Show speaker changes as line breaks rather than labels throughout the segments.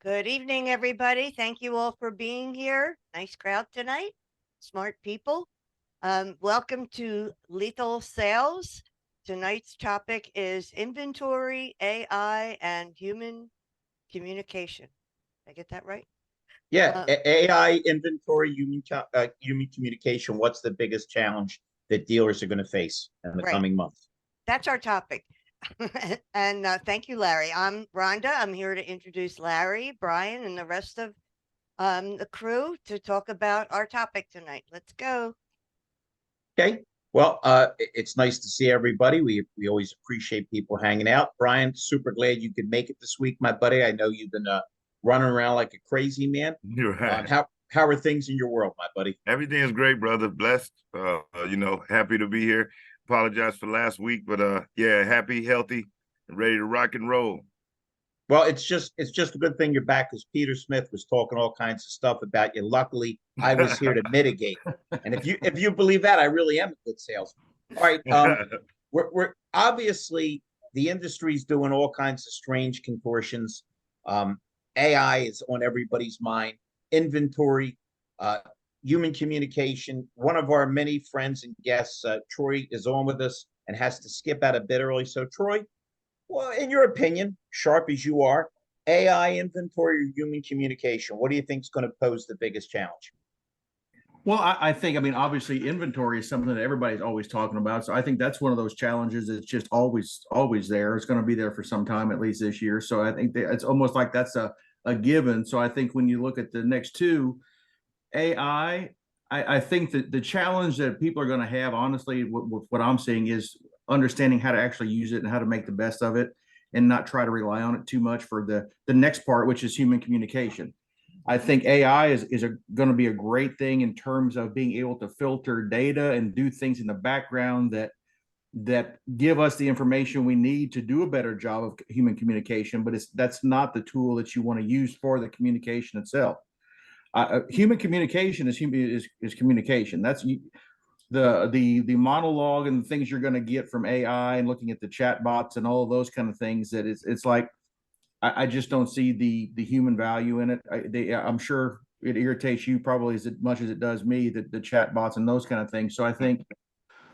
Good evening, everybody. Thank you all for being here. Nice crowd tonight. Smart people. Welcome to Lethal Sales. Tonight's topic is inventory, AI, and human communication. Did I get that right?
Yeah,
Uh,
AI inventory, human communication. What's the biggest challenge that dealers are going to face in the
right.
coming months?
That's our topic. And thank you, Larry. I'm Rhonda. I'm here to introduce Larry, Brian, and the rest of the crew to talk about our topic tonight. Let's go.
Okay. Well, it's nice to see everybody. We always appreciate people hanging out. Brian, super glad you could make it this week, my buddy. I know you've been running around like a crazy man.
You're right.
How are things in your world, my buddy?
Everything is great, brother. Blessed. Happy to be here. Apologize for last week, but yeah, happy, healthy, and ready to rock and roll.
Well, it's just a good thing you're back because Peter Smith was talking all kinds of stuff about you. Luckily, I was here to mitigate. And if you believe that, I really am a good salesman. All right. We're obviously the industry's doing all kinds of strange contortions. AI is on everybody's mind. Inventory, uh, human communication. One of our many friends and guests, Troy, is on with us and has to skip out a bit early. So, Troy, well, in your opinion, sharp as you are, AI inventory or human communication, what do you think is going to pose the biggest challenge?
Well, I think, obviously inventory is something that everybody's always talking about. So I think that's one of those challenges that's just always there. It's going to be there for some time, at least this year. So I think that it's almost like that's a given. So I think when you look at the next two, AI, I think that the challenge that people are going to have, honestly, what I'm seeing is understanding how to actually use it and how to make the best of it and not try to rely on it too much for the next part, which is human communication. I think AI is going to be a great thing in terms of being able to filter data and do things in the background that give us the information we need to do a better job of human communication. But that's not the tool that you want to use for the communication itself. Human communication is communication. That's the monologue and the things you're going to get from AI and looking at the chat bots and all of those kind of things. That it's like I just don't see the human value in it. I'm sure it irritates you probably as much as it does me, the chat bots and those kind of things. So I think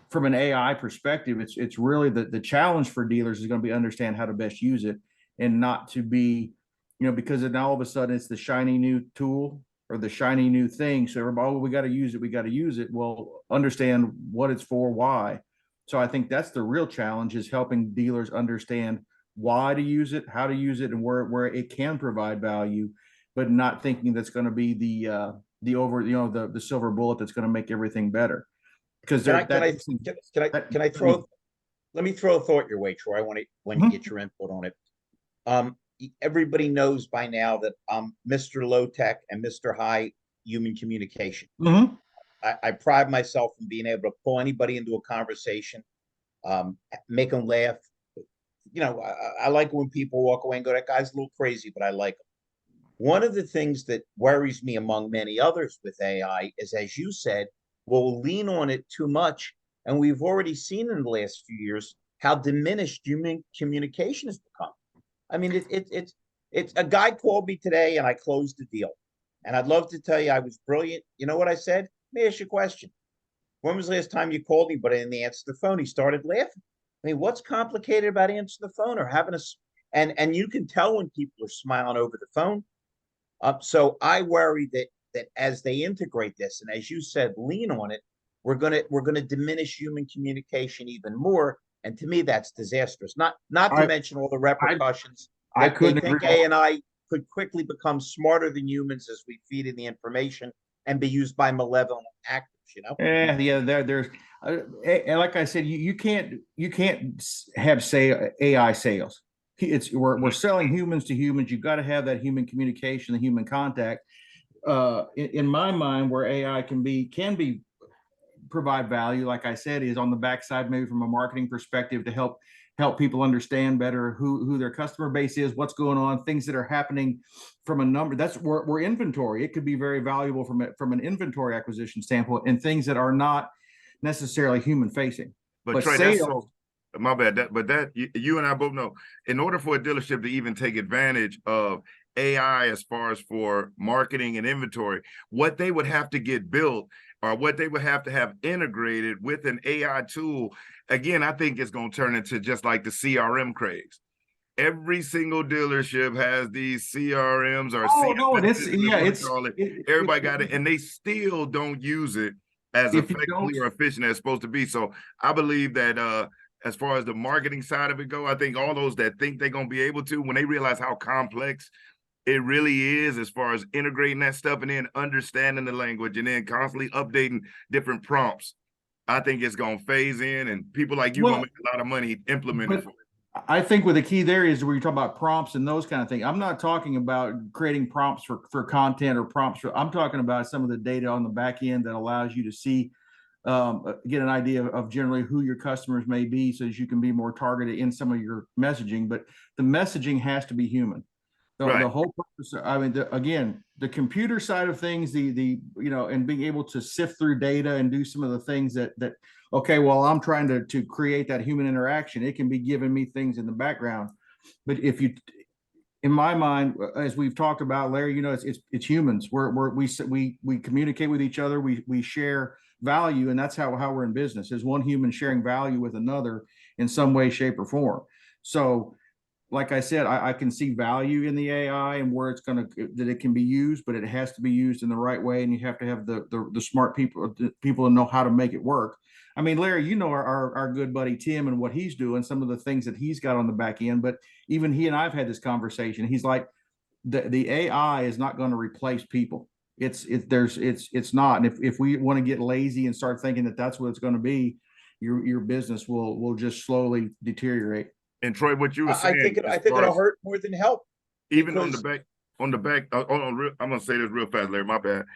from an AI perspective, it's really the challenge for dealers is going to be understand how to best use it and not to be, because then all of a sudden it's the shiny new tool or the shiny new thing. So everybody, oh, we got to use it. We got to use it. Well, understand what it's for, why. So I think that's the real challenge is helping dealers understand why to use it, how to use it, and where it can provide value, but not thinking that's going to be the silver bullet that's going to make everything better. Because
Can I throw? Let me throw a thought your way, Troy. I want to get your input on it. Everybody knows by now that I'm Mr. Low Tech and Mr. High Human Communication.
Mm-hmm.
I pride myself in being able to pull anybody into a conversation, make them laugh. I like when people walk away and go, that guy's a little crazy, but I like him. One of the things that worries me among many others with AI is, as you said, we'll lean on it too much. And we've already seen in the last few years how diminished human communication has become. I mean, it's a guy called me today and I closed the deal. And I'd love to tell you I was brilliant. You know what I said? Let me ask you a question. When was the last time you called me, but I didn't answer the phone? He started laughing. I mean, what's complicated about answering the phone or having and you can tell when people are smiling over the phone. So I worry that as they integrate this, and as you said, lean on it, we're gonna diminish human communication even more. And to me, that's disastrous. Not to mention all the repercussions.
I couldn't
think
agree.
AI could quickly become smarter than humans as we feed in the information and be used by malevolent actors.
Yeah. There's and like I said, you can't have say AI sales. We're selling humans to humans. You've got to have that human communication, the human contact. In my mind, where AI can be provide value, like I said, is on the backside, maybe from a marketing perspective to help people understand better who their customer base is, what's going on, things that are happening from a number. That's where inventory, it could be very valuable from an inventory acquisition standpoint and things that are not necessarily human facing.
But Trey, sales, that's so my bad. But you and I both know, in order for a dealership to even take advantage of AI as far as for marketing and inventory, what they would have to get built or what they would have to have integrated with an AI tool, again, I think it's going to turn into just like the CRM craze. Every single dealership has these CRMs or
Oh no,
CMS,
it's yeah, it's
call it. Everybody got it, and they still don't use it as
if you
effectively
don't
or efficient as it's supposed to be. So I believe that as far as the marketing side of it go, I think all those that think they're gonna be able to, when they realize how complex it really is as far as integrating that stuff and then understanding the language and then constantly updating different prompts, I think it's gonna phase in and people like you
well,
gonna make a lot of money implementing
but
for it.
I think with the key there is where you talk about prompts and those kind of things. I'm not talking about creating prompts for content or prompts for, I'm talking about some of the data on the back end that allows you to see, get an idea of generally who your customers may be so that you can be more targeted in some of your messaging. But the messaging has to be human. The
Right.
whole purpose, I mean, again, the computer side of things, the and being able to sift through data and do some of the things that okay, well, I'm trying to create that human interaction. It can be giving me things in the background, but if you, in my mind, as we've talked about, Larry, it's humans. We communicate with each other. We share value, and that's how we're in business. Is one human sharing value with another in some way, shape, or form. So, like I said, I can see value in the AI and where it's that it can be used, but it has to be used in the right way, and you have to have the smart people to know how to make it work. I mean, Larry, our good buddy Tim and what he's doing, some of the things that he's got on the back end, but even he and I've had this conversation. He's like, the AI is not going to replace people. It's not. And if we want to get lazy and start thinking that that's what it's going to be, your business will just slowly deteriorate.
And Troy, what you were saying,
I think it'll hurt more than help.
Even on the back, I'm gonna say this real fast, Larry. My bad.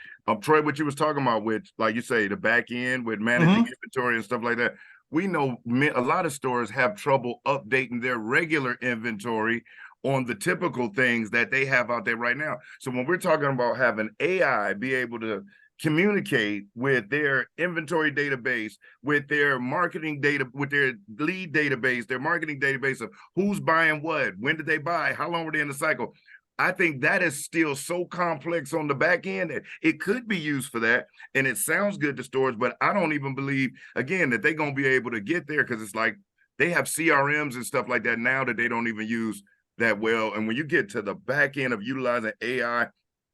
Troy, what you was talking about with, like you say, the back end with managing inventory and stuff like that. We know a lot of stores have trouble updating their regular inventory on the typical things that they have out there right now. So when we're talking about having AI be able to communicate with their inventory database, with their marketing data, with their lead database, their marketing database of who's buying what, when did they buy, how long were they in the cycle. I think that is still so complex on the back end that it could be used for that. And it sounds good to stores, but I don't even believe, again, that they're going to be able to get there because it's like they have CRMs and stuff like that now that they don't even use that well. And when you get to the back end of utilizing AI,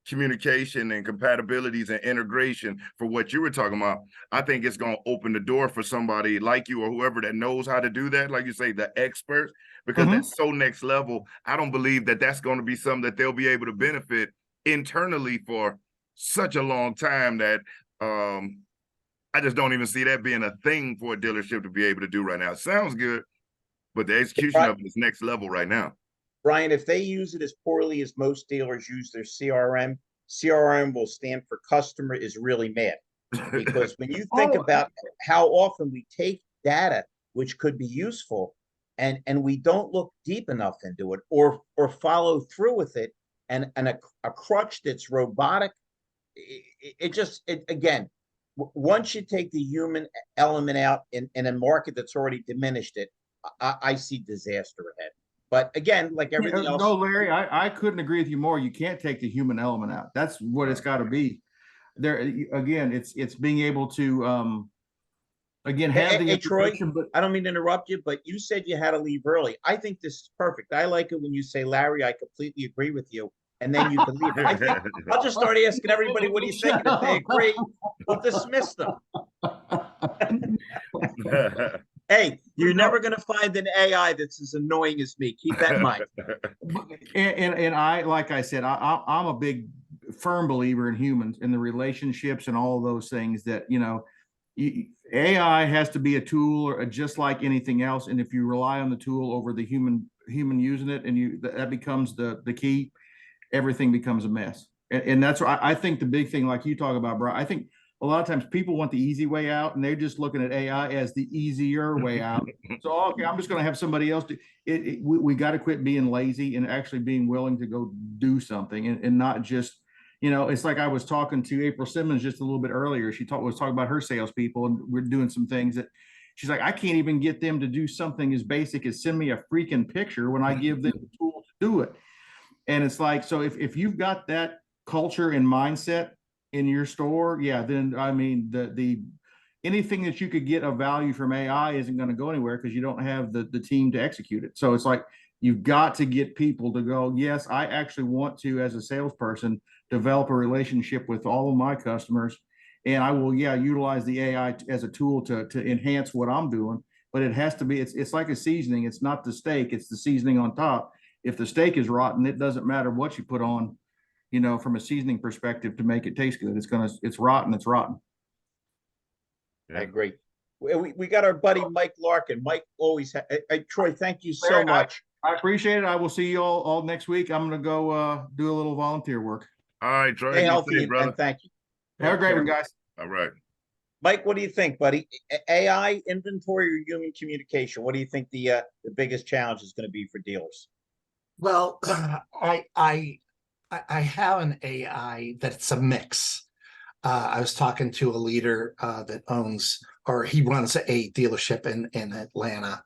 communication and compatibilities and integration for what you were talking about, I think it's going to open the door for somebody like you or whoever that knows how to do that, like you say, the experts, because that's so next level. I don't believe that that's going to be something that they'll be able to benefit internally for such a long time that I just don't even see that being a thing for a dealership to be able to do right now. It sounds good, but the execution of it is next level right now.
Brian, if they use it as poorly as most dealers use their CRM will stand for customer is really mad. Because when you think about how often we take data, which could be useful, and we don't look deep enough into it or follow through with it, and a crutch that's robotic, again, once you take the human element out in a market that's already diminished it, I see disaster ahead. But again, like everything else.
No, Larry, I couldn't agree with you more. You can't take the human element out. That's what it's got to be. There again, it's being able to again have the
Troy,
information. But
I don't mean to interrupt you, but you said you had to leave early. I think this is perfect. I like it when you say, Larry, I completely agree with you, and then you can leave. I think I'll just start asking everybody what do you think, and if they agree, we'll dismiss them. Hey, you're never going to find an AI that's as annoying as me. Keep that in mind.
And I, like I said, I'm a big firm believer in humans and the relationships and all of those things that, AI has to be a tool or just like anything else. And if you rely on the tool over the human using it, and that becomes the key, everything becomes a mess. And that's why I think the big thing, like you talk about, bro, I think a lot of times people want the easy way out, and they're just looking at AI as the easier way out. So, okay, I'm just going to have somebody else do it. We got to quit being lazy and actually being willing to go do something and not just, it's like I was talking to April Simmons just a little bit earlier. She was talking about her salespeople, and we're doing some things that she's like, I can't even get them to do something as basic as send me a freaking picture when I give them the tool to do it. And it's like, so if you've got that culture and mindset in your store, yeah, then I mean the anything that you could get of value from AI isn't going to go anywhere because you don't have the team to execute it. So it's like you've got to get people to go, yes, I actually want to, as a salesperson, develop a relationship with all of my customers. And I will, yeah, utilize the AI as a tool to enhance what I'm doing. But it has to be, it's like a seasoning. It's not the steak, it's the seasoning on top. If the steak is rotten, it doesn't matter what you put on, you know, from a seasoning perspective to make it taste good. It's rotten, it's rotten.
I agree. We got our buddy Mike Larkin. Mike always, Troy, thank you so much.
I appreciate it. I will see you all next week. I'm going to go do a little volunteer work.
All right, Troy.
Stay healthy, and thank you.
Have a great one, guys.
All right.
Mike, what do you think, buddy? AI, inventory, or human communication? What do you think the biggest challenge is going to be for dealers?
Well, I have an AI that's a mix. I was talking to a leader that he runs a dealership in Atlanta.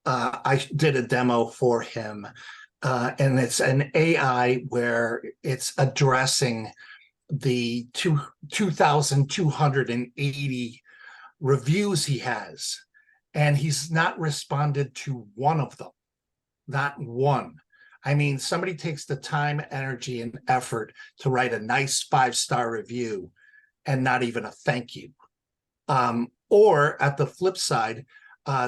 I did a demo for him, and it's an AI where it's addressing the 2,280 reviews he has, and he's not responded to one of them, not one. I mean, somebody takes the time, energy, and effort to write a nice 5-star review and not even a thank you. Or at the flip side,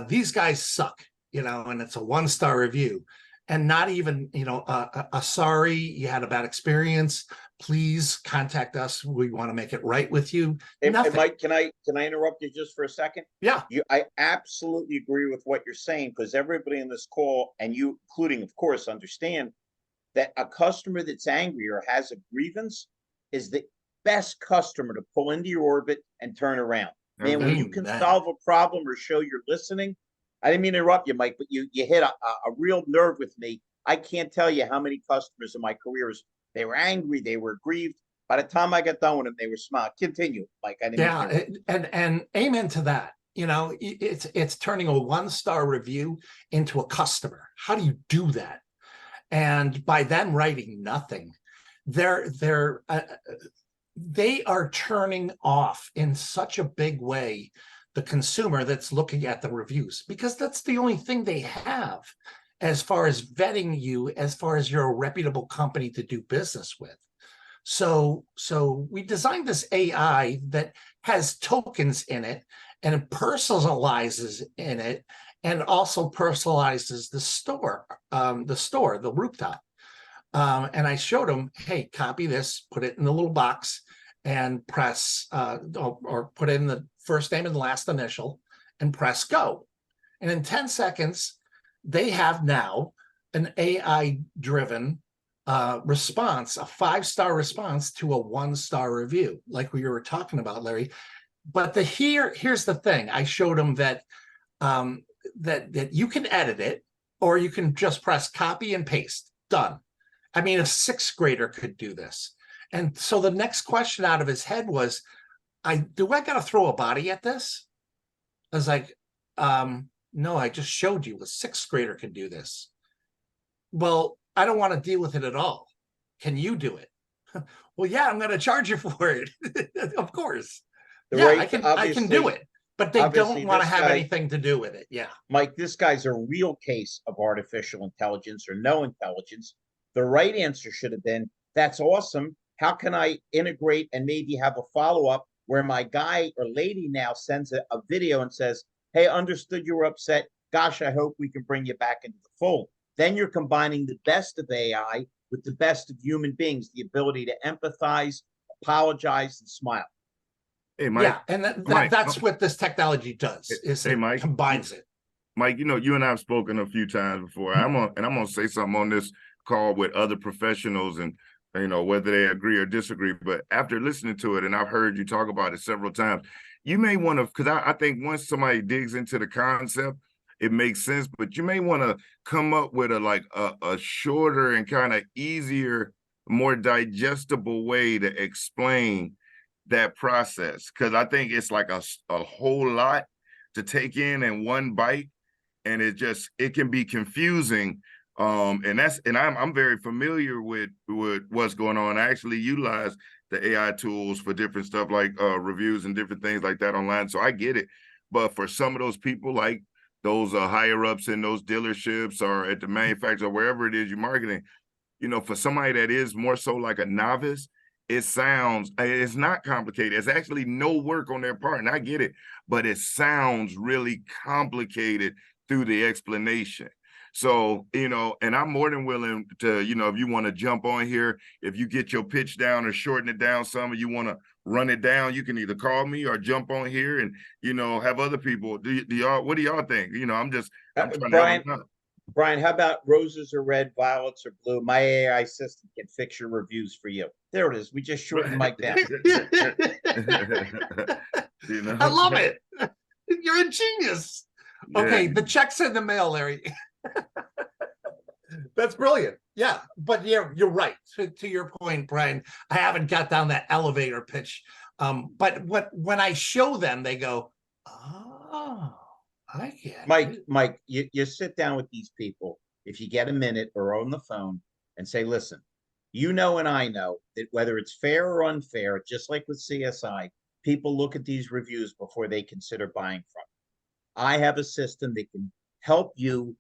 these guys suck, you know, and it's a 1-star review and not even, you know, a sorry, you had a bad experience. Please contact us. We want to make it right with you.
Hey, Mike, can I interrupt you just for a second?
Yeah.
I absolutely agree with what you're saying, because everybody in this call, and you including, of course, understand that a customer that's angry or has a grievance is the best customer to pull into your orbit and turn around. Man, when you can solve a problem or show you're listening, I didn't mean to interrupt you, Mike, but you hit a real nerve with me. I can't tell you how many customers in my careers, they were angry, they were grieved. By the time I got done with them, they were smiling. Continue, Mike. I didn't
and amen to that. You know, it's turning a 1-star review into a customer. How do you do that? And by them writing nothing, they are turning off in such a big way the consumer that's looking at the reviews, because that's the only thing they have as far as vetting you, as far as you're a reputable company to do business with. So we designed this AI that has tokens in it, and it personalizes in it, and also personalizes the store, the rooftop. And I showed him, hey, copy this, put it in the little box, and press or put in the first name and last initial and press go. And in 10 seconds, they have now an AI-driven response, a 5-star response to a 1-star review, like we were talking about, Larry. But here's the thing. I showed them that that you can edit it, or you can just press copy and paste. Done. I mean, a 6th grader could do this. And so the next question out of his head was, do I got to throw a body at this? I was like, no, I just showed you a 6th grader can do this. Well, I don't want to deal with it at all. Can you do it? Well, yeah, I'm going to charge you for it. Of course. I can do it. But they don't want to have anything to do with it. Yeah.
Mike, this guy's a real case of artificial intelligence or no intelligence. The right answer should have been, that's awesome. How can I integrate and maybe have a follow-up where my guy or lady now sends a video and says, hey, understood you were upset. Gosh, I hope we can bring you back into the fold. Then you're combining the best of AI with the best of human beings, the ability to empathize, apologize, and smile.
Hey, Mike.
Yeah, and that's what this technology does. It combines it.
Mike, you know, you and I have spoken a few times before. I'm gonna say something on this call with other professionals, and you know, whether they agree or disagree. But after listening to it, and I've heard you talk about it several times, you may want to, because I think once somebody digs into the concept, it makes sense. But you may want to come up with a shorter and kind of easier, more digestible way to explain that process, because I think it's like a whole lot to take in one bite, and it can be confusing And I'm very familiar with what's going on. I actually utilize the AI tools for different stuff like reviews and different things like that online. So I get it. But for some of those people, like those higher ups in those dealerships or at the manufacturer, wherever it is you're marketing, for somebody that is more so like a novice, it's not complicated. It's actually no work on their part. And I get it, but it sounds really complicated through the explanation. So, and I'm more than willing to, if you want to jump on here, if you get your pitch down or shorten it down some, or you want to run it down, you can either call me or jump on here and, have other people. What do y'all think? I'm trying
Brian,
to help them out.
Brian, how about roses are red, violets are blue? My AI system can fix your reviews for you. There it is. We just shortened Mike down.
I love it. You're a genius. Okay,
Yeah.
the check's in the mail, Larry. That's brilliant. Yeah, but you're right. To your point, Brian, I haven't got down that elevator pitch. But when I show them, they go, "Oh, I get it."
Mike, you sit down with these people if you get a minute or on the phone and say, listen, and I know that whether it's fair or unfair, just like with CSI, people look at these reviews before they consider buying from. I have a system that can help you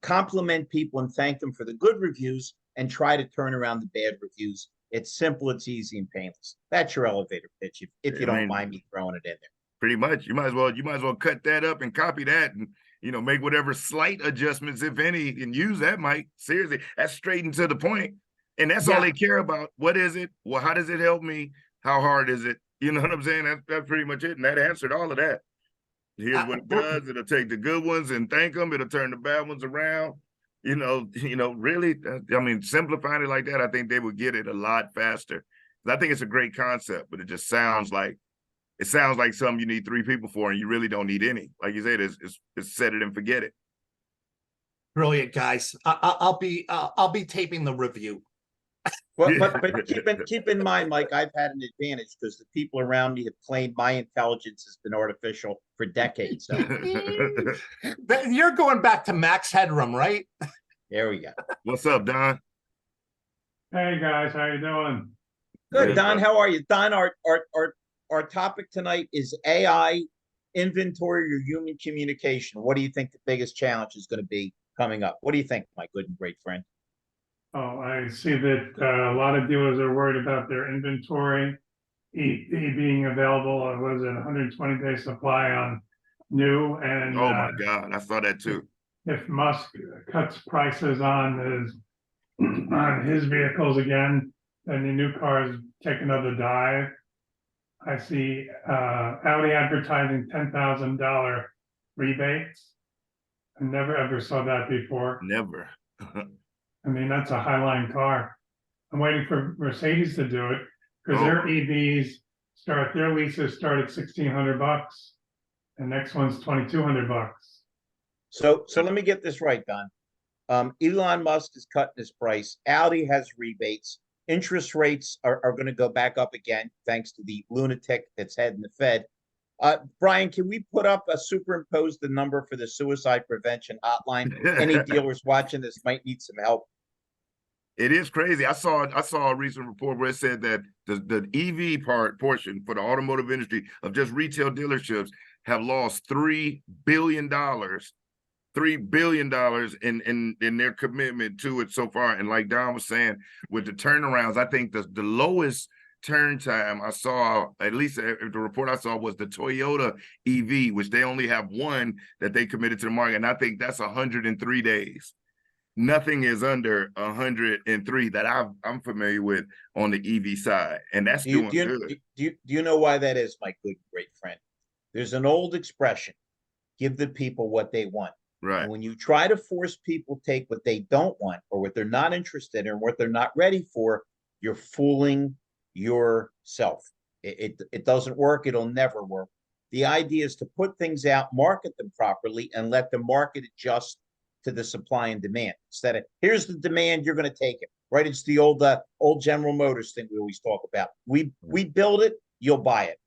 compliment people and thank them for the good reviews and try to turn around the bad reviews. It's simple, it's easy, and painless. That's your elevator pitch, if you don't mind me throwing it in there.
Pretty much. You might as well cut that up and copy that and make whatever slight adjustments, if any, and use that, Mike. Seriously, that's straight and to the point. And that's all they care about. What is it? Well, how does it help me? How hard is it? You know what I'm saying? That's pretty much it. And that answered all of that. Here's what it does. It'll take the good ones and thank them. It'll turn the bad ones around. Really, simplifying it like that, I think they would get it a lot faster. I think it's a great concept, but it just sounds like something you need 3 people for, and you really don't need any. Like you said, it's set it and forget it.
Brilliant, guys. I'll be taping the review.
Well, but keep in mind, Mike, I've had an advantage because the people around me have claimed my intelligence has been artificial for decades. So.
You're going back to max headroom, right?
There we go.
What's up, Don?
Hey guys, how you doing?
Good, Don. How are you, Don? Our topic tonight is AI, inventory, or human communication. What do you think the biggest challenge is going to be coming up? What do you think, my good and great friend?
Oh, I see that a lot of dealers are worried about their inventory being available. Was it 120-day supply on new? And
oh my God, I saw that too.
If Musk cuts prices on his vehicles again, then the new cars take another dive. I see Audi advertising $10,000 rebates. I never ever saw that before.
Never.
I mean, that's a highline car. I'm waiting for Mercedes to do it because their EVs their leases start at $1,600. The next one's $2,200.
So let me get this right, Don. Elon Musk is cutting his price. Audi has rebates. Interest rates are going to go back up again, thanks to the lunatic that's heading the Fed. Brian, can we put up superimpose the number for the suicide prevention hotline? Any dealers watching this might need some help.
It is crazy. I saw a recent report where it said that the EV portion for the automotive industry of just retail dealerships have lost $3 billion in their commitment to it so far. And like Don was saying, with the turnarounds, I think the lowest turn time I saw, at least the report I saw, was the Toyota EV, which they only have one that they committed to the market. And I think that's 103 days. Nothing is under 103 that I'm familiar with on the EV side. And that's doing good.
Do you know why that is, my good, great friend? There's an old expression, give the people what they want.
Right.
And when you try to force people to take what they don't want or what they're not interested in, or what they're not ready for, you're fooling yourself. It doesn't work. It'll never work. The idea is to put things out, market them properly, and let the market adjust to the supply and demand. Instead of, here's the demand, you're going to take it. Right? It's the old General Motors thing we always talk about. We build it, you'll buy it.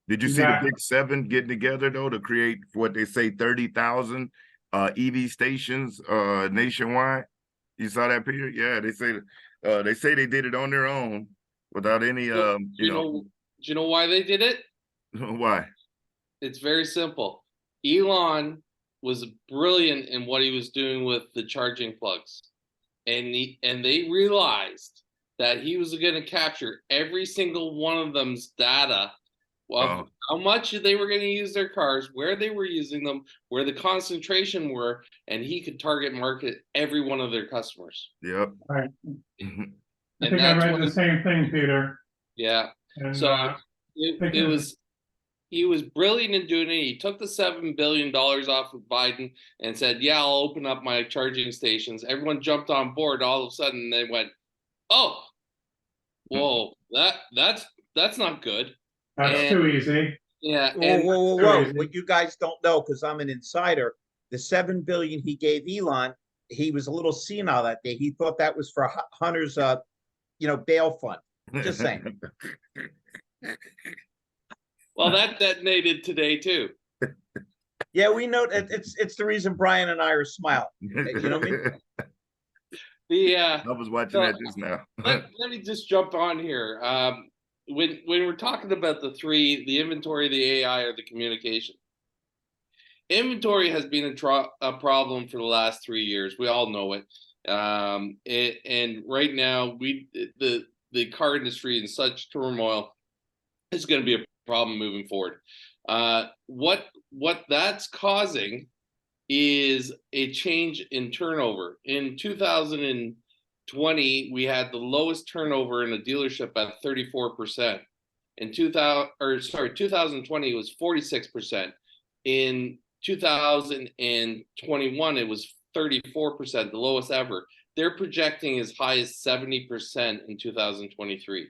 Did you see the Big Seven getting together though to create what they say 30,000 EV stations nationwide. You saw that, Peter? Yeah, they say they did it on their own without any
Do you know why they did it?
why?
It's very simple. Elon was brilliant in what he was doing with the charging plugs, and they realized that he was going to capture every single one of them's data of how much they were going to use their cars, where they were using them, where the concentration were, and he could target market every one of their customers.
Yep.
Right.
And
I think I read the same thing, Peter.
Yeah.
And,
So he was brilliant in doing it. He took the $7 billion off of Biden and said, yeah, I'll open up my charging stations. Everyone jumped on board. All of a sudden they went, oh, whoa, that's not good.
that's too easy.
Yeah.
Whoa. What you guys don't know, because I'm an insider, the $7 billion he gave Elon, he was a little senile that day. He thought that was for Hunter's, bail fund. Just saying.
Well, that detonated today too.
Yeah, we know it's the reason Brian and I are smiling. You know what I mean?
I was watching that just now.
let me just jump on here. When we're talking about the three, the inventory, the AI, or the communication, inventory has been a problem for the last 3 years. We all know it. And right now, the car industry in such turmoil is going to be a problem moving forward. What that's causing is a change in turnover. In 2020, we had the lowest turnover in a dealership at 34%. In 2020 it was 46%. In 2021 it was 34%, the lowest ever. They're projecting as high as 70% in 2023.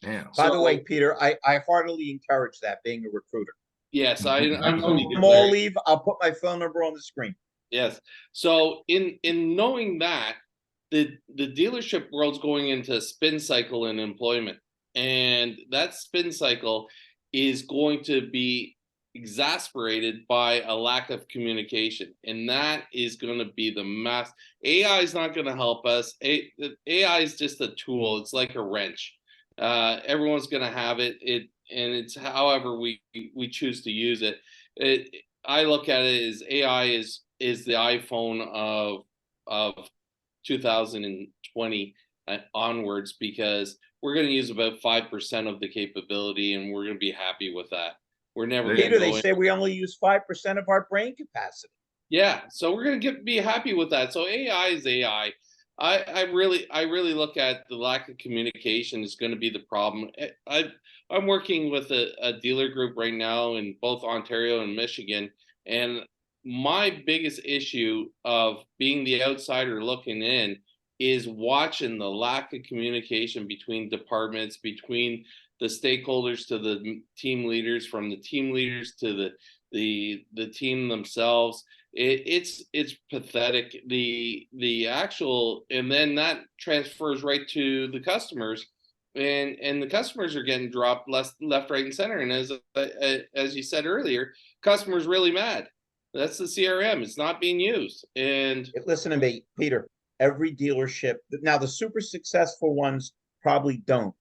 Yeah.
By the way, Peter, I heartily encourage that, being a recruiter.
Yes, I
Small leave. I'll put my phone number on the screen.
Yes. So in knowing that, the dealership world's going into a spin cycle in employment, and that spin cycle is going to be exasperated by a lack of communication, and that is going to be the mass. AI is not going to help us. AI is just a tool. It's like a wrench. Everyone's going to have it. And it's however we choose to use it. I look at it as AI is the iPhone of 2020 onwards, because we're going to use about 5% of the capability, and we're going to be happy with that. We're never.
Peter, they say we only use 5% of our brain capacity.
Yeah, so we're going to be happy with that. So AI is AI. I really look at the lack of communication is going to be the problem. I'm working with a dealer group right now in both Ontario and Michigan, and my biggest issue of being the outsider looking in is watching the lack of communication between departments, between the stakeholders to the team leaders, from the team leaders to the team themselves. It's pathetic. The actual, and then that transfers right to the customers, and the customers are getting dropped left, right, and center. And as you said earlier, customers really mad. That's the CRM. It's not being used. And
listen to me, Peter. Every dealership now, the super successful ones probably don't,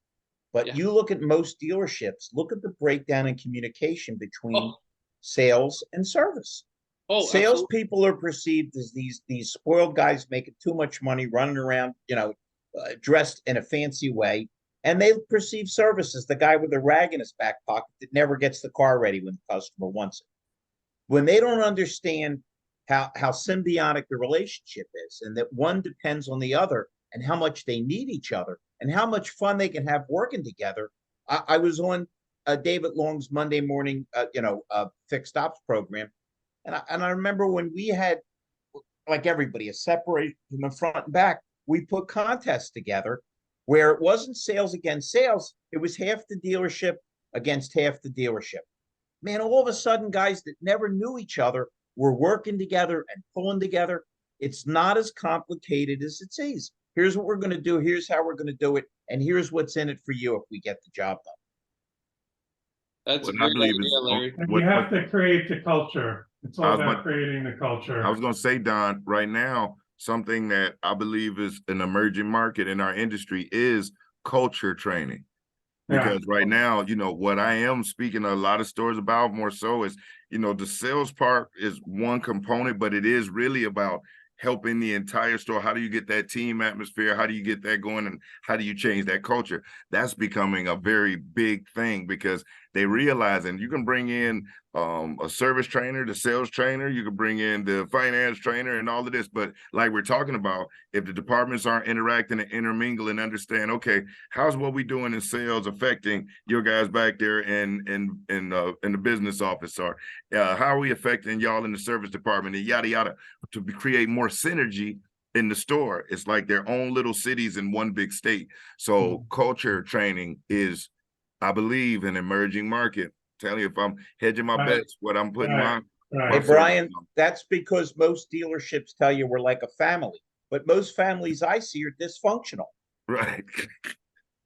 but you look at most dealerships. Look at the breakdown in communication between sales and service. Salespeople are perceived as these spoiled guys making too much money, running around, dressed in a fancy way, and they perceive service as the guy with a rag in his back pocket that never gets the car ready when the customer wants it. When they don't understand how symbiotic the relationship is, and that one depends on the other, and how much they need each other, and how much fun they can have working together. I was on David Long's Monday morning, fixed ops program. And I remember when we had, like everybody, a separation from the front and back, we put contests together where it wasn't sales against sales. It was half the dealership against half the dealership. Man, all of a sudden, guys that never knew each other were working together and pulling together. It's not as complicated as it seems. Here's what we're going to do. Here's how we're going to do it. And here's what's in it for you if we get the job done.
That's a great idea, Larry.
You have to create the culture. It's
I
all
was
about
about-
creating the culture.
I was going to say, Don, right now, something that I believe is an emerging market in our industry is culture training.
Yeah.
Because right now, what I am speaking to a lot of stores about more so is, the sales part is one component, but it is really about helping the entire store. How do you get that team atmosphere? How do you get that going? And how do you change that culture? That's becoming a very big thing because they realize, and you can bring in a service trainer, the sales trainer, you can bring in the finance trainer and all of this. But like we're talking about, if the departments aren't interacting and intermingle and understand, okay, how's what we doing in sales affecting your guys back there in the business office, or how are we affecting y'all in the service department, and yada yada, to create more synergy in the store. It's like their own little cities in one big state. So culture training is, I believe, an emerging market. Tell you, if I'm hedging my
Right.
bets, what I'm putting
Right.
my
Right.
Hey,
service
Brian,
on.
that's because most dealerships tell you we're like a family, but most families I see are dysfunctional.
Right.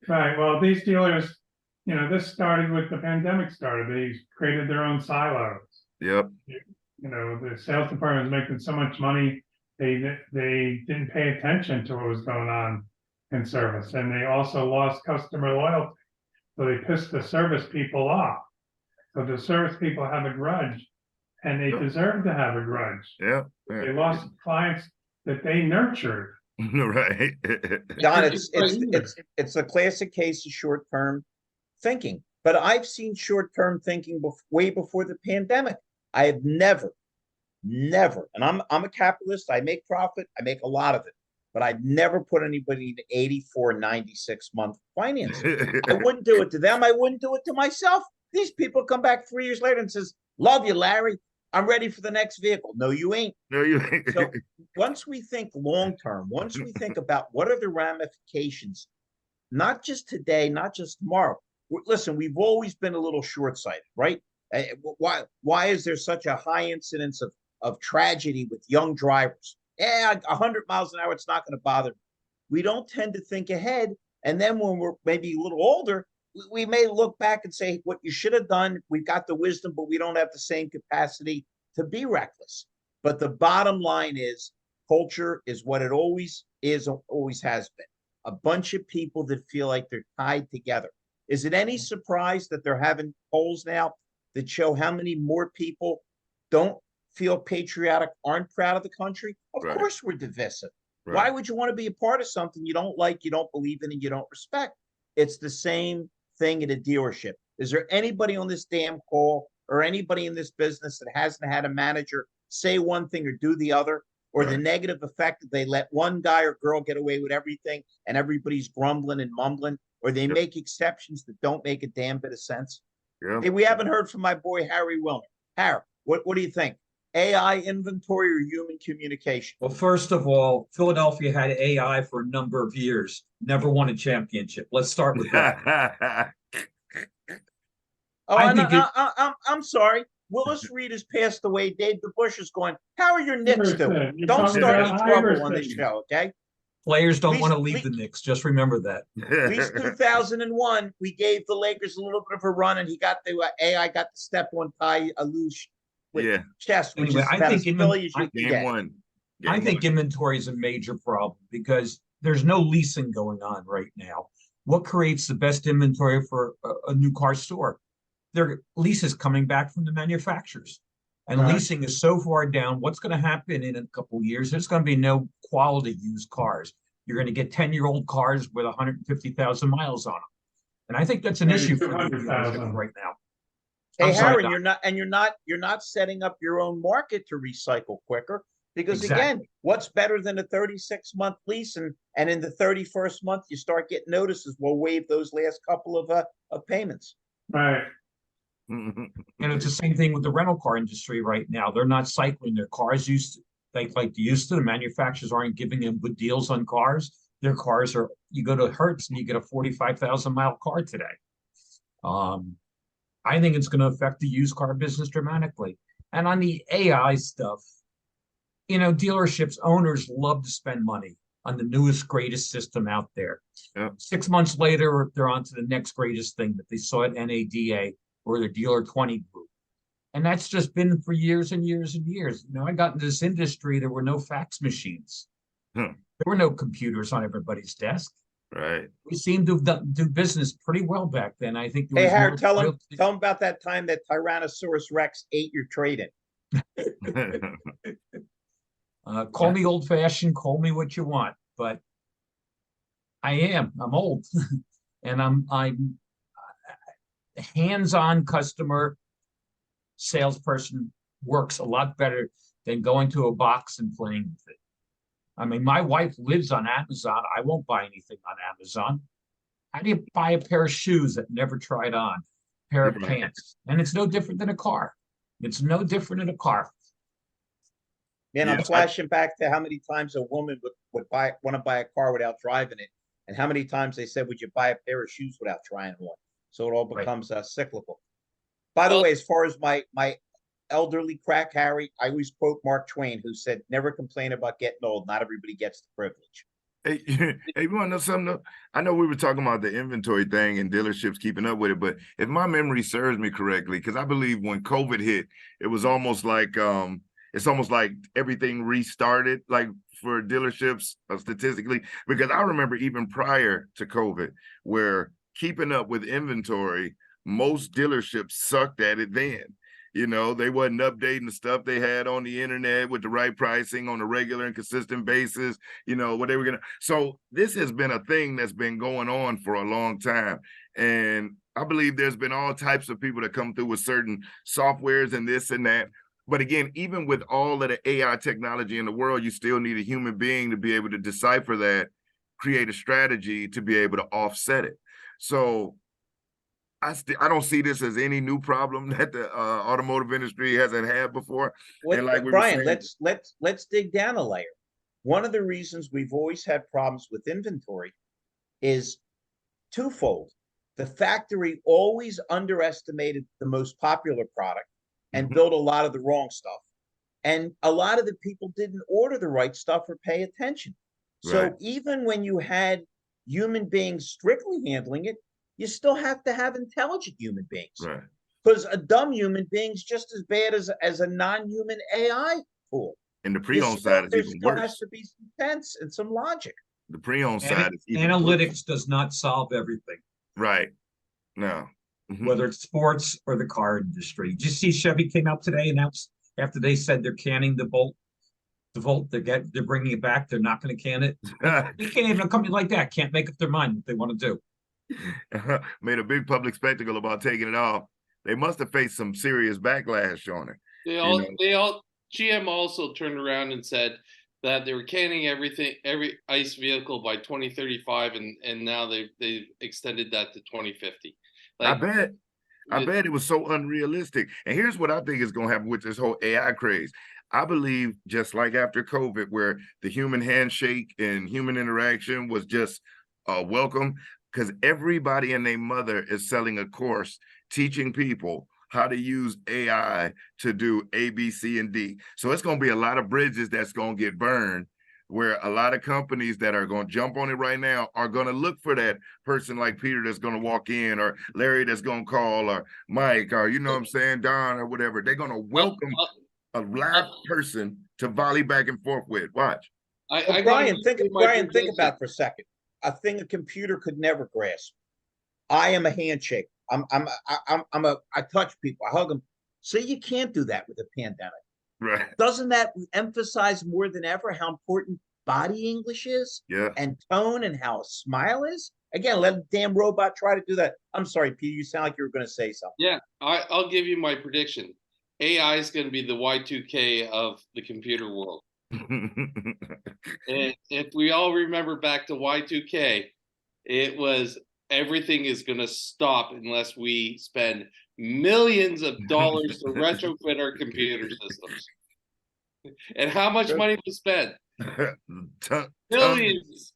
Right, well, these dealers, this started with the pandemic started, they created their own silos.
Yep.
The sales department was making so much money, they didn't pay attention to what was going on in service, and they also lost customer loyalty. So they pissed the service people off. So the service people have a grudge, and they
Yep.
deserve to have a grudge.
Yeah.
They lost clients that they nurtured.
Right.
Don,
It's
it's a classic case of short-term thinking. But I've seen short-term thinking way before the pandemic. I have never, and I'm a capitalist. I make profit. I make a lot of it, but I'd never put anybody in 84, 96-month financing. I wouldn't do it to them. I wouldn't do it to myself. These people come back 3 years later and says, "Love you, Larry. I'm ready for the next vehicle." No, you ain't.
No, you
So once we think long term, once we think about what are the ramifications, not just today, not just tomorrow. Listen, we've always been a little short-sighted, right? Why is there such a high incidence of tragedy with young drivers? 100 miles an hour, it's not going to bother me. We don't tend to think ahead, and then when we're maybe a little older, we may look back and say, what you should have done, we've got the wisdom, but we don't have the same capacity to be reckless. But the bottom line is culture is what it always is, always has been. A bunch of people that feel like they're tied together. Is it any surprise that they're having polls now that show how many more people don't feel patriotic, aren't proud of the country? Of
Right.
course we're divisive.
Right.
Why would you want to be a part of something you don't like, you don't believe in, and you don't respect? It's the same thing at a dealership. Is there anybody on this damn call or anybody in this business that hasn't had a manager say one thing or do the other, or the negative effect that they let one guy or girl get away with everything and everybody's grumbling and mumbling, or they make exceptions that don't make a damn bit of sense?
Yeah.
Hey, we haven't heard from my boy Harry Willner. Harry, what do you think? AI inventory or human communication?
Well, first of all, Philadelphia had AI for a number of years, never won a championship. Let's start with that.
Oh,
I think
I'm sorry. Willis Reed has passed away. Dave DeBush is going. How are your Knicks doing?
Iverson, you're
Don't
talking
start
about
any trouble on this
Iverson.
show, okay?
Players don't want to
Least-
leave the Knicks. Just remember that.
At least 2001, we gave the Lakers a little bit of a run, and he got the AI got the step on Ty Luce with
Yeah.
chest, which
Anyway,
is
I
about
think
as Philly as you can
Game
get.
one.
I
Game
think
one.
inventory is a major problem because there's no leasing going on right now. What creates the best inventory for a new car store? Their leases coming back from the manufacturers. And
Right.
leasing is so far down. What's going to happen in a couple of years? There's going to be no quality used cars. You're going to get 10-year-old cars with 150,000 miles on them. And I think that's an
Maybe
issue for the
200,000.
dealerships right now.
Hey,
I'm sorry,
Harry,
Doc.
you're not setting up your own market to recycle quicker, because
Exactly.
again, what's better than a 36-month lease, and in the 31st month you start getting notices, we'll waive those last couple of payments.
Right,
And it's the same thing with the rental car industry right now. They're not cycling their cars like they used to. The manufacturers aren't giving them good deals on cars. Their cars are, you go to Hertz and you get a 45,000 mile car today. I think it's going to affect the used car business dramatically. And on the AI stuff, dealerships owners love to spend money on the newest, greatest system out there.
Yeah.
6 months later, they're on to the next greatest thing that they saw at NADA or the Dealer 20 group. And that's just been for years and years and years. You know, I got into this industry, there were no fax machines.
Hmm.
There were no computers on everybody's desk.
Right.
We seemed to do business pretty well back then. I think there
Hey,
was
Harry,
more
tell him
loyalty.
about that time that Tyrannosaurus Rex ate your trade-in.
Call me old fashioned, call me what you want, but I'm old and I'm hands-on customer salesperson works a lot better than going to a box and playing with it. I mean, my wife lives on Amazon. I won't buy anything on Amazon. How do you buy a pair of shoes that never tried on? A pair of pants? And it's no different than a car. It's no different than a car.
Man,
Yeah,
I'm flashing back to how many times a woman would want to buy a car without driving it, and how many times they said, "Would you buy a pair of shoes without trying one?" So it all
Right.
becomes cyclical. By the
Well-
way, as far as my elderly crack Harry, I always quote Mark Twain, who said, "Never complain about getting old. Not everybody gets the privilege."
Hey, hey, you want to know something? Though? I know we were talking about the inventory thing and dealerships keeping up with it, but if my memory serves me correctly, because I believe when COVID hit, it was almost like it's almost like everything restarted, like for dealerships statistically. Because I remember even prior to COVID, where keeping up with inventory, most dealerships sucked at it then. You know, they wasn't updating the stuff they had on the internet with the right pricing on a regular and consistent basis, you know, what they were going to. So this has been a thing that's been going on for a long time. And I believe there's been all types of people that come through with certain softwares and this and that. But again, even with all of the AI technology in the world, you still need a human being to be able to decipher that, create a strategy to be able to offset it. So I don't see this as any new problem that the automotive industry hasn't had before. And like
Brian, let's dig down a layer. One of the reasons we've always had problems with inventory is twofold. The factory always underestimated the most popular product and built a lot of the wrong stuff. And a lot of the people didn't order the right stuff or pay attention. So
Right.
even when you had human beings strictly handling it, you still have to have intelligent human beings.
Right.
Because a dumb human being's just as bad as a non-human AI tool.
And the pre-owned side is even
There has
worse.
to be some sense and some logic.
The pre-owned side is even
Analytics
worse.
does not solve everything,
Right. No.
whether it's sports or the car industry. Did you see Chevy came out today and announced after they said they're canning the Volt, they're bringing it back. They're not going to can it. You can't even a company like that can't make up their mind what they want to do.
Made a big public spectacle about taking it off. They must have faced some serious backlash on it.
GM also turned around and said that they were canning every ICE vehicle by 2035, and now they've extended that to 2050.
I bet it was so unrealistic. And here's what I think is going to happen with this whole AI craze. I believe just like after COVID, where the human handshake and human interaction was just welcome, because everybody and their mother is selling a course teaching people how to use AI to do A, B, C, and D. So it's going to be a lot of bridges that's going to get burned, where a lot of companies that are going to jump on it right now are going to look for that person like Peter that's going to walk in, or Larry that's going to call, or Mike, or, you know what I'm saying, Don, or whatever. They're going to welcome a live person to volley back and forth with. Watch.
Brian, think about it for a second. A thing a computer could never grasp. I am a handshake. I touch people. I hug them. So you can't do that with a pandemic.
Right.
Doesn't that emphasize more than ever how important body English is?
Yeah.
And tone and how a smile is? Again, let a damn robot try to do that. I'm sorry, Peter, you sound like you were going to say something.
Yeah, I'll give you my prediction. AI is going to be the Y2K of the computer world. And if we all remember back to Y2K, it was everything is going to stop unless we spend millions of dollars to retrofit our computer systems. And how much money we spent? Millions.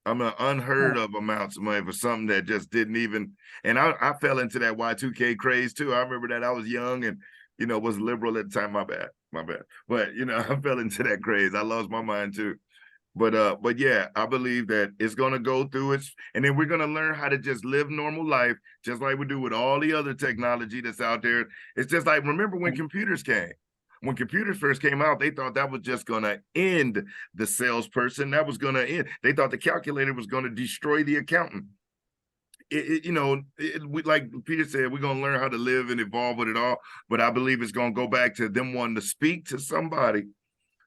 I'm an unheard of amounts of money for something that just didn't even. And I fell into that Y2K craze too. I remember that I was young and, you know, was liberal at the time. My bad. But, you know, I fell into that craze. I lost my mind too. But yeah, I believe that it's gonna go through it, and then we're gonna learn how to just live normal life, just like we do with all the other technology that's out there. It's just like, remember when computers came? When computers first came out, they thought that was just gonna end the salesperson. That was gonna end. They thought the calculator was gonna destroy the accountant. Like Peter said, we're gonna learn how to live and evolve with it all. But I believe it's gonna go back to them wanting to speak to somebody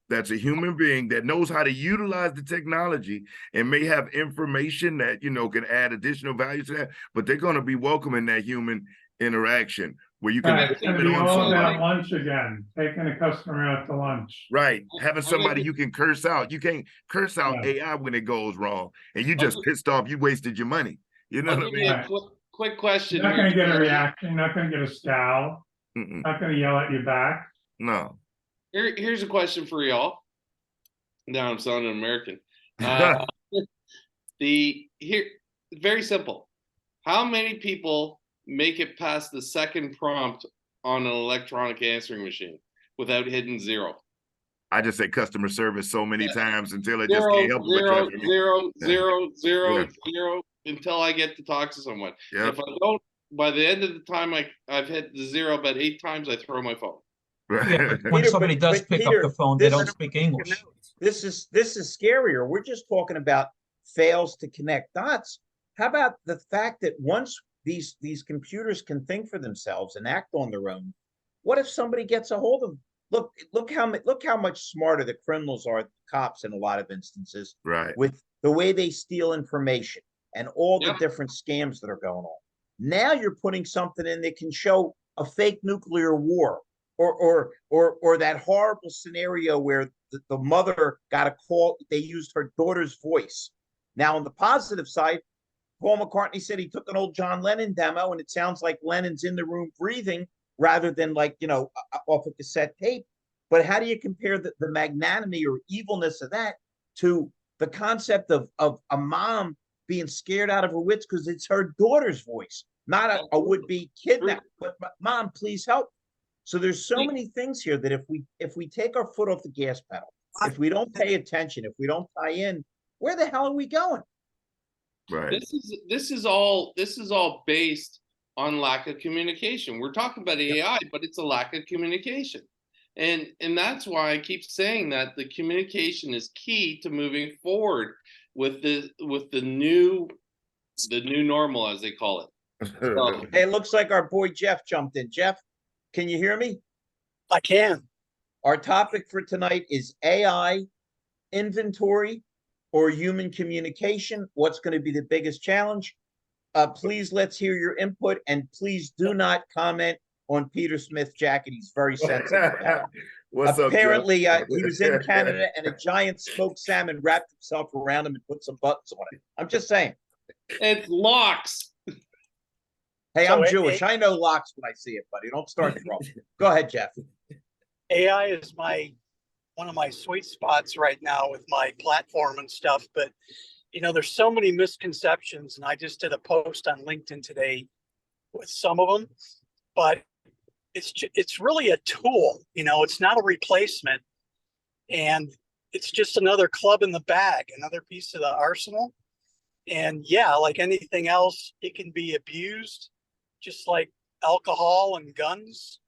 that's a human being that knows how to utilize the technology and may have information that, can add additional value to that, but they're going to be welcoming that human interaction where you can
Right, it's gonna
depend
be
on
all
somebody.
about lunch again, taking a customer out to lunch.
Right. Having
I'm
somebody
gonna-
you can curse out. You can't curse out
Yeah.
AI when it goes wrong and you
I'll
just
gi-
pissed off, you wasted your money. You know
I'll
what I
give you
mean?
a quick question.
You're not
here.
gonna get a reaction, not gonna get a scowl,
Mm-mm.
not gonna yell at you back.
No.
Here's a question for y'all. Now I'm sounding American. Very simple. How many people make it past the second prompt on an electronic answering machine without hitting zero?
I just say customer service so many times until it just
Zero,
can't help but
zero,
transfer me.
zero, zero, zero,
Yeah.
zero, until I get to talk to someone.
Yep.
If I don't, by the end of the time I've hit the zero about 8 times, I throw my phone.
Yeah, but when
Peter,
somebody does
but
pick up
Peter,
the phone, they
this
don't
is-
speak English.
This is scarier. We're just talking about fails to connect dots. How about the fact that once these computers can think for themselves and act on their own, what if somebody gets a hold of them? Look how much smarter the criminals are, cops in a lot of instances,
Right.
with the way they steal information and all the
Yep.
different scams that are going on. Now you're putting something in that can show a fake nuclear war, or that horrible scenario where the mother got a call, they used her daughter's voice. Now, on the positive side, Paul McCartney said he took an old John Lennon demo and it sounds like Lennon's in the room breathing rather than off a cassette tape. But how do you compare the magnanimity or evilness of that to the concept of a mom being scared out of her wits because it's her daughter's voice, not a would-be kidnap, but mom, please help. So there's so many things here that if we take our foot off the gas pedal, if we don't pay attention, if we don't tie in, where the hell are we going?
Right.
This is all based on lack of communication. We're talking about AI, but it's a lack of communication. And that's why I keep saying that the communication is key to moving forward with the new normal, as they call it. So,
Hey, it looks like our boy Jeff jumped in. Jeff, can you hear me?
I can.
Our topic for tonight is AI, inventory, or human communication. What's going to be the biggest challenge? Please, let's hear your input, and please do not comment on Peter Smith's jacket. He's very sensitive.
What's
Apparently,
up,
he was in Canada and a giant smoked salmon wrapped himself around him and put some buttons on it. I'm just saying.
it's locks.
Hey,
So
I'm Jewish. I know locks when I see it, buddy. Don't start trouble. Go ahead, Jeff.
AI is one of my sweet spots right now with my platform and stuff. But there's so many misconceptions, and I just did a post on LinkedIn today with some of them. But it's really a tool. It's not a replacement, and it's just another club in the bag, another piece of the arsenal. And yeah, like anything else, it can be abused, just like alcohol and guns.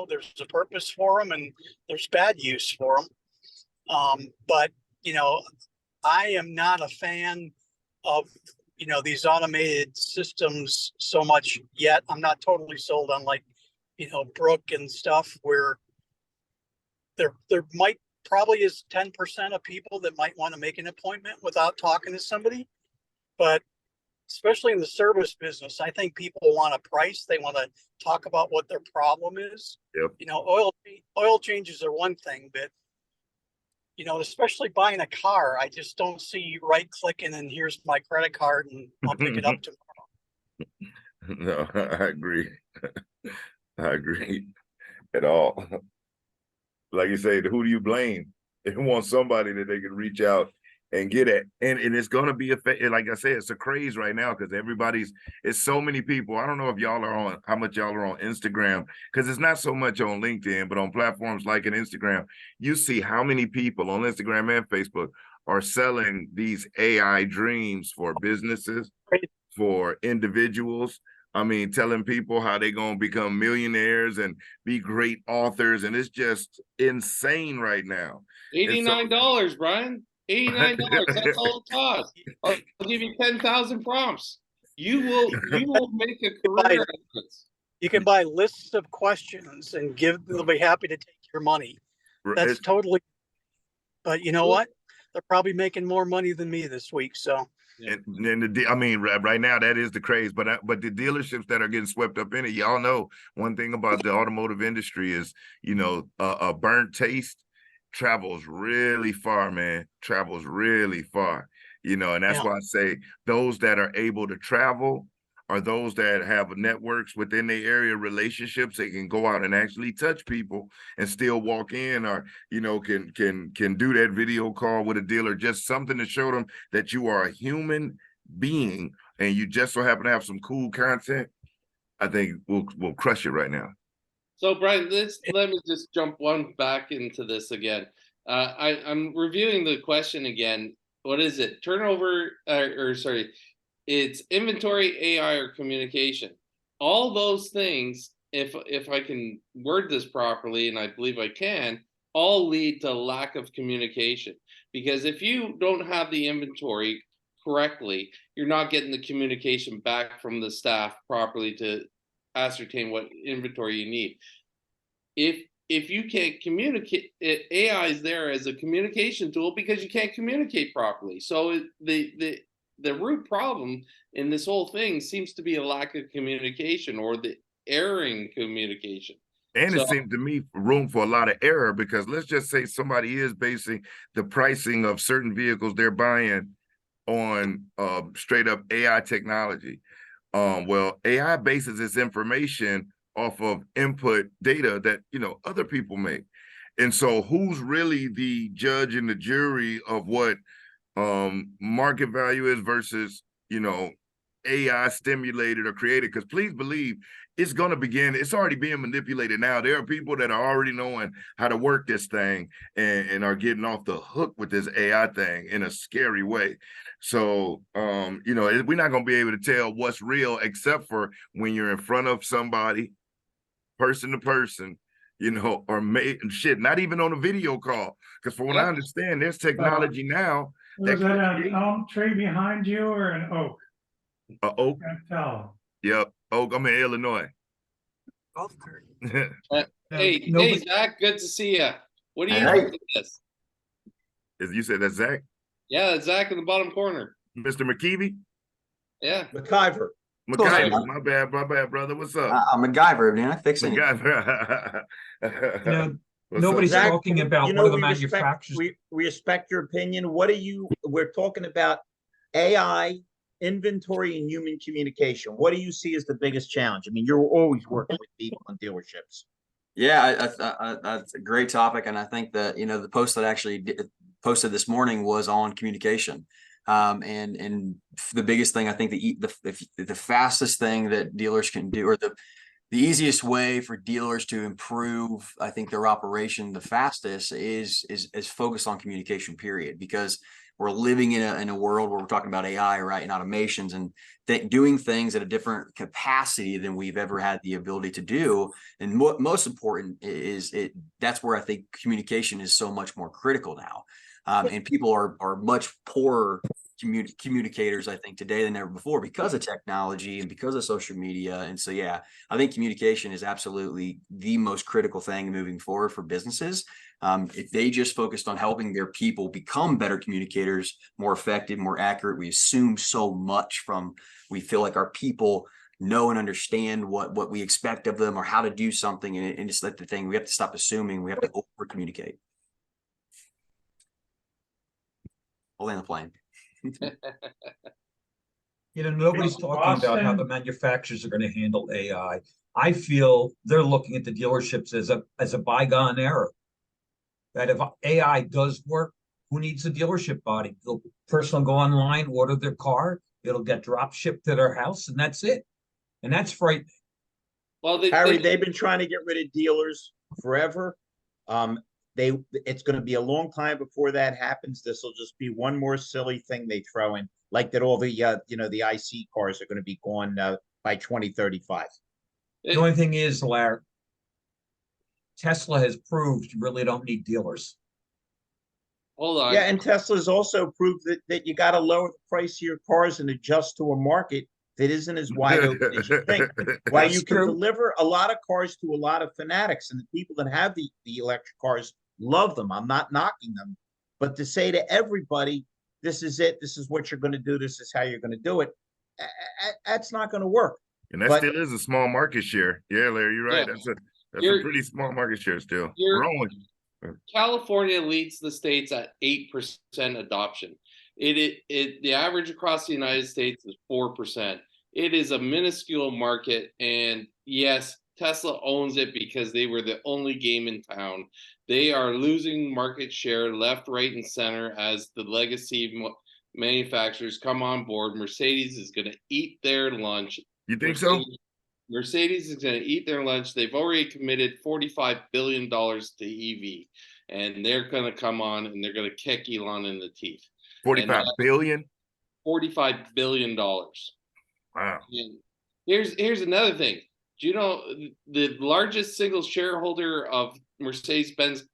There's a purpose for them and there's bad use for them. But I am not a fan of these automated systems so much yet. I'm not totally sold on Brooke and stuff, where there might probably is 10% of people that might want to make an appointment without talking to somebody. But especially in the service business, I think people want a price. They want to talk about what their problem is.
Yep.
Oil changes are one thing, but especially buying a car, I just don't see right clicking and here's my credit card and I'll pick it up tomorrow.
No, I agree. I agree at all. Like you say, who do you blame? They want somebody that they can reach out and get at, and it's gonna be like I said, it's a craze right now because it's so many people. I don't know if y'all are on how much y'all are on Instagram, because it's not so much on LinkedIn, but on platforms like an Instagram, you see how many people on Instagram and Facebook are selling these AI dreams for businesses, for individuals. I mean, telling people how they're going to become millionaires and be great authors. And it's just insane right now.
$89, Brian. $89. That's all it costs. I'll give you 10,000 prompts. You will make a career out of this.
You can buy lists of questions and they'll be happy to take your money. That's totally, but you know what? They're probably making more money than me this week. So,
I mean, right now that is the craze, but the dealerships that are getting swept up in it, y'all know one thing about the automotive industry is, you know, a burnt taste travels really far, man. Travels really far, you know, and that's why I say those that are able to travel are those that have networks within their area, relationships. They can go out and actually touch people and still walk in, or, you know, can do that video call with a dealer, just something to show them that you are a human being and you just so happen to have some cool content. I think we'll crush it right now.
So Brian, let me just jump one back into this again. I'm reviewing the question again. What is it? Turnover, it's inventory, AI, or communication. All those things, if I can word this properly, and I believe I can, all lead to lack of communication. Because if you don't have the inventory correctly, you're not getting the communication back from the staff properly to ascertain what inventory you need. If you can't communicate, AI is there as a communication tool because you can't communicate properly. So the root problem in this whole thing seems to be a lack of communication, or the erring communication.
And it seems to me room for a lot of error, because let's just say somebody is basing the pricing of certain vehicles they're buying on straight up AI technology. Well, AI bases its information off of input data that, you know, other people make. And so who's really the judge and the jury of what market value is versus, you know, AI stimulated or created? Because please believe it's going to begin. It's already being manipulated now. There are people that are already knowing how to work this thing and are getting off the hook with this AI thing in a scary way. So, you know, we're not going to be able to tell what's real except for when you're in front of somebody, person to person, you know, or not even on a video call. Because from what I understand, there's technology now.
Was that an elm tree behind you or an oak?
An oak.
I can't tell.
Yep, oak. I'm in Illinois.
Hey, Zach, good to see you. What do you think of this?
You said that's Zach?
Yeah, that's Zach in the bottom corner.
Mr. McKeevy?
Yeah.
McIver.
McIver, my bad, brother. What's up?
I'm McGyver, man. I fix it.
You
know, nobody's talking about what are the manufacturers.
We respect your opinion. We're talking about AI, inventory, and human communication. What do you see as the biggest challenge? I mean, you're always working with people in dealerships.
Yeah, that's a great topic. And I think that, you know, the post that I actually posted this morning was on communication. And the biggest thing, I think the fastest thing that dealers can do, or the easiest way for dealers to improve, I think, their operation the fastest is focused on communication, period. Because we're living in a world where we're talking about AI, right, and automations, and doing things at a different capacity than we've ever had the ability to do. And most important is that's where I think communication is so much more critical now. And people are much poorer communicators, I think, today than ever before, because of technology and because of social media. And so, yeah, I think communication is absolutely the most critical thing moving forward for businesses. If they just focused on helping their people become better communicators, more effective, more accurate, we assume so much we feel like our people know and understand what we expect of them or how to do something. And it's like the thing, we have to stop assuming, we have to over communicate. I'll land the plane.
You know, nobody's talking about how the manufacturers are going to handle AI. I feel they're looking at the dealerships as a bygone era. That if AI does work, who needs a dealership body? The person will go online, order their car, it'll get drop shipped to their house, and that's it. And that's frightening.
Well, Harry, they've been trying to get rid of dealers forever. It's going to be a long time before that happens. This will just be one more silly thing they throw in, like that all the the IC cars are going to be gone by 2035.
The only thing is, Larry, Tesla has proved you really don't need dealers.
Hold on.
Yeah, and Tesla's also proved that you got to lower the price of your cars and adjust to a market that isn't as wide open as you think. While you can deliver a lot of cars to a lot of fanatics, and the people that have the electric cars love them. I'm not knocking them, but to say to everybody, this is it, this is what you're going to do, this is how you're going to do it, that's not going to work.
And that still is a small market share. Yeah, Larry, you're right.
Yeah.
That's a pretty small market share still. Growing.
California leads the states at 8% adoption. The average across the United States is 4%. It is a minuscule market, and yes, Tesla owns it because they were the only game in town. They are losing market share left, right, and center as the legacy manufacturers come on board. Mercedes is going to eat their lunch.
You think so?
Mercedes is going to eat their lunch. They've already committed $45 billion to EV, and they're going to come on and they're going to kick Elon in the teeth.
45 billion?
$45 billion.
Wow.
And here's another thing. Do you know the largest single shareholder of Mercedes-Benz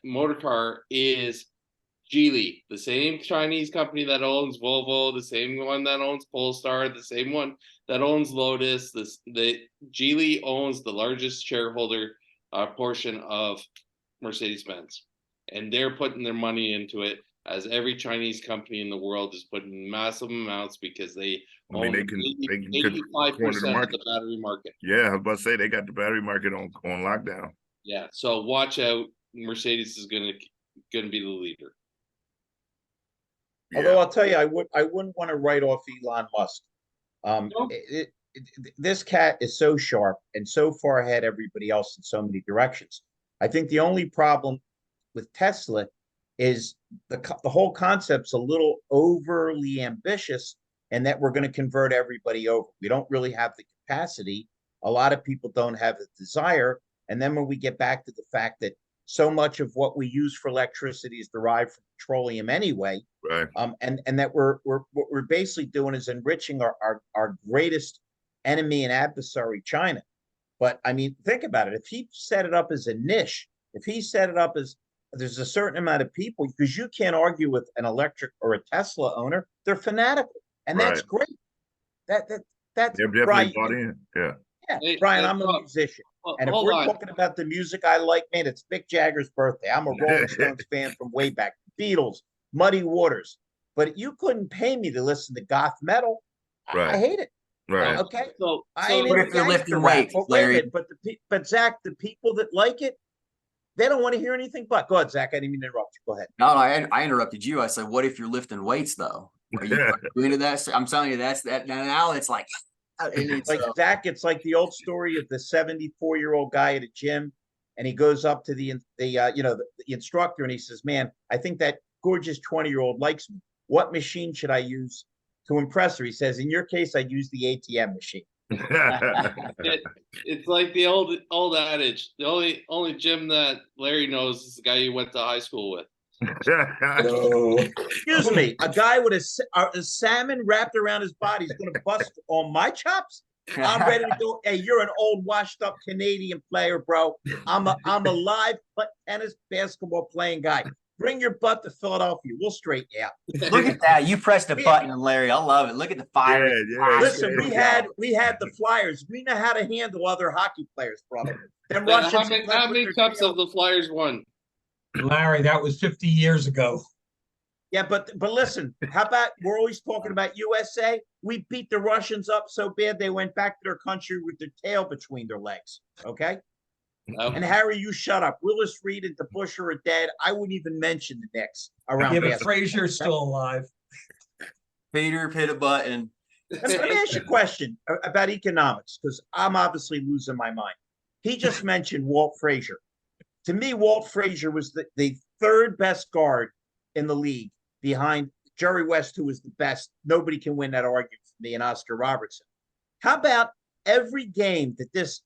motor car is Geely, the same Chinese company that owns Volvo, the same one that owns Polestar, the same one that owns Lotus. Geely owns the largest shareholder portion of Mercedes-Benz, and they're putting their money into it, as every Chinese company in the world is putting massive amounts because they own 85% of the battery market.
Yeah, I was about to say they got the battery market on lockdown.
Yeah, so watch out. Mercedes is going to be the leader.
Yeah. Although I'll tell you, I wouldn't want to write off Elon Musk. Nope. This cat is so sharp and so far ahead everybody else in so many directions. I think the only problem with Tesla is the whole concept's a little overly ambitious, and that we're going to convert everybody over. We don't really have the capacity. A lot of people don't have the desire. And then when we get back to the fact that so much of what we use for electricity is derived from petroleum anyway,
right?
And that what we're basically doing is enriching our greatest enemy and adversary, China. But I mean, think about it. If he set it up as a niche, if he set it up as there's a certain amount of people, because you can't argue with an electric or a Tesla owner, they're fanatical, and that's great. That's
they're definitely bought in. Yeah.
Yeah, hey, Brian, I'm a musician. And if we're talking about the music I like, man, it's Mick Jagger's birthday. I'm a Rolling Stones fan from way back. Beatles, Muddy Waters. But you couldn't pay me to listen to goth metal.
Right.
I hate it.
Right.
Okay.
So
I ain't
what if you're lifting weights, Larry?
But Zach, the people that like it, they don't want to hear anything but. Go ahead, Zach. I didn't mean to interrupt you. Go ahead.
No, I interrupted you. I said, what if you're lifting weights, though? Are you into that? I'm telling you, that's that. Now it's like,
like Zach, it's like the old story of the 74-year-old guy at a gym, and he goes up to the instructor and he says, "Man, I think that gorgeous 20-year-old likes me. What machine should I use to impress her?" He says, "In your case, I'd use the ATM machine."
It's like the old adage. The only gym that Larry knows is the guy you went to high school with.
Excuse me, a guy with a salmon wrapped around his body is going to bust on my chops. I'm ready to go. Hey, you're an old, washed-up Canadian player, bro. I'm a live tennis, basketball playing guy. Bring your butt to Philadelphia. We'll straighten you out.
Look at that. You pressed a button, Larry. I love it. Look at the fire.
Yeah.
Listen, we had the Flyers. We know how to handle other hockey players, brother.
How many cups have the Flyers won?
Larry, that was 50 years ago.
Yeah, but listen, how about we're always talking about USA? We beat the Russians up so bad they went back to their country with their tail between their legs. Okay? And Harry, you shut up. Willis Reed and DeBusschere are dead. I wouldn't even mention the Knicks around.
Yeah, but Frazier's still alive.
Peter, hit a button.
Let me ask you a question about economics, because I'm obviously losing my mind. He just mentioned Walt Frazier. To me, Walt Frazier was the third best guard in the league behind Jerry West, who was the best. Nobody can win that argument for me, and Oscar Robertson. How about every game that this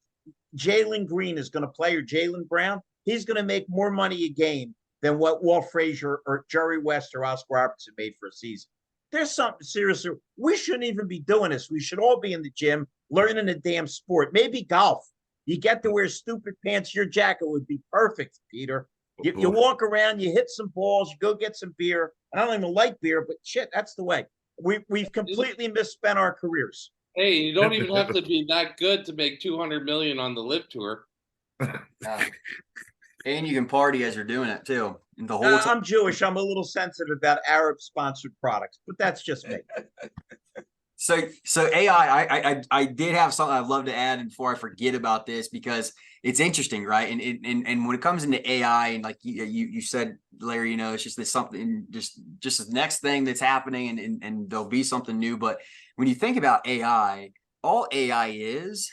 Jalen Green is going to play, or Jaylen Brown, he's going to make more money a game than what Walt Frazier or Jerry West or Oscar Robertson made for a season. There's something serious. We shouldn't even be doing this. We should all be in the gym learning a damn sport. Maybe golf. You get to wear stupid pants. Your jacket would be perfect, Peter. You walk around, you hit some balls, you go get some beer. I don't even like beer, but shit, that's the way. We've completely misspent our careers.
Hey, you don't even have to be that good to make 200 million on the Live Tour.
And you can party as you're doing it too. And the whole time.
I'm Jewish. I'm a little sensitive about Arab-sponsored products, but that's just me.
So AI, I did have something I'd love to add, and before I forget about this, because it's interesting, right? And when it comes into AI, and like you said, Larry, you know, it's just this something, just the next thing that's happening, and there'll be something new. But when you think about AI, all AI is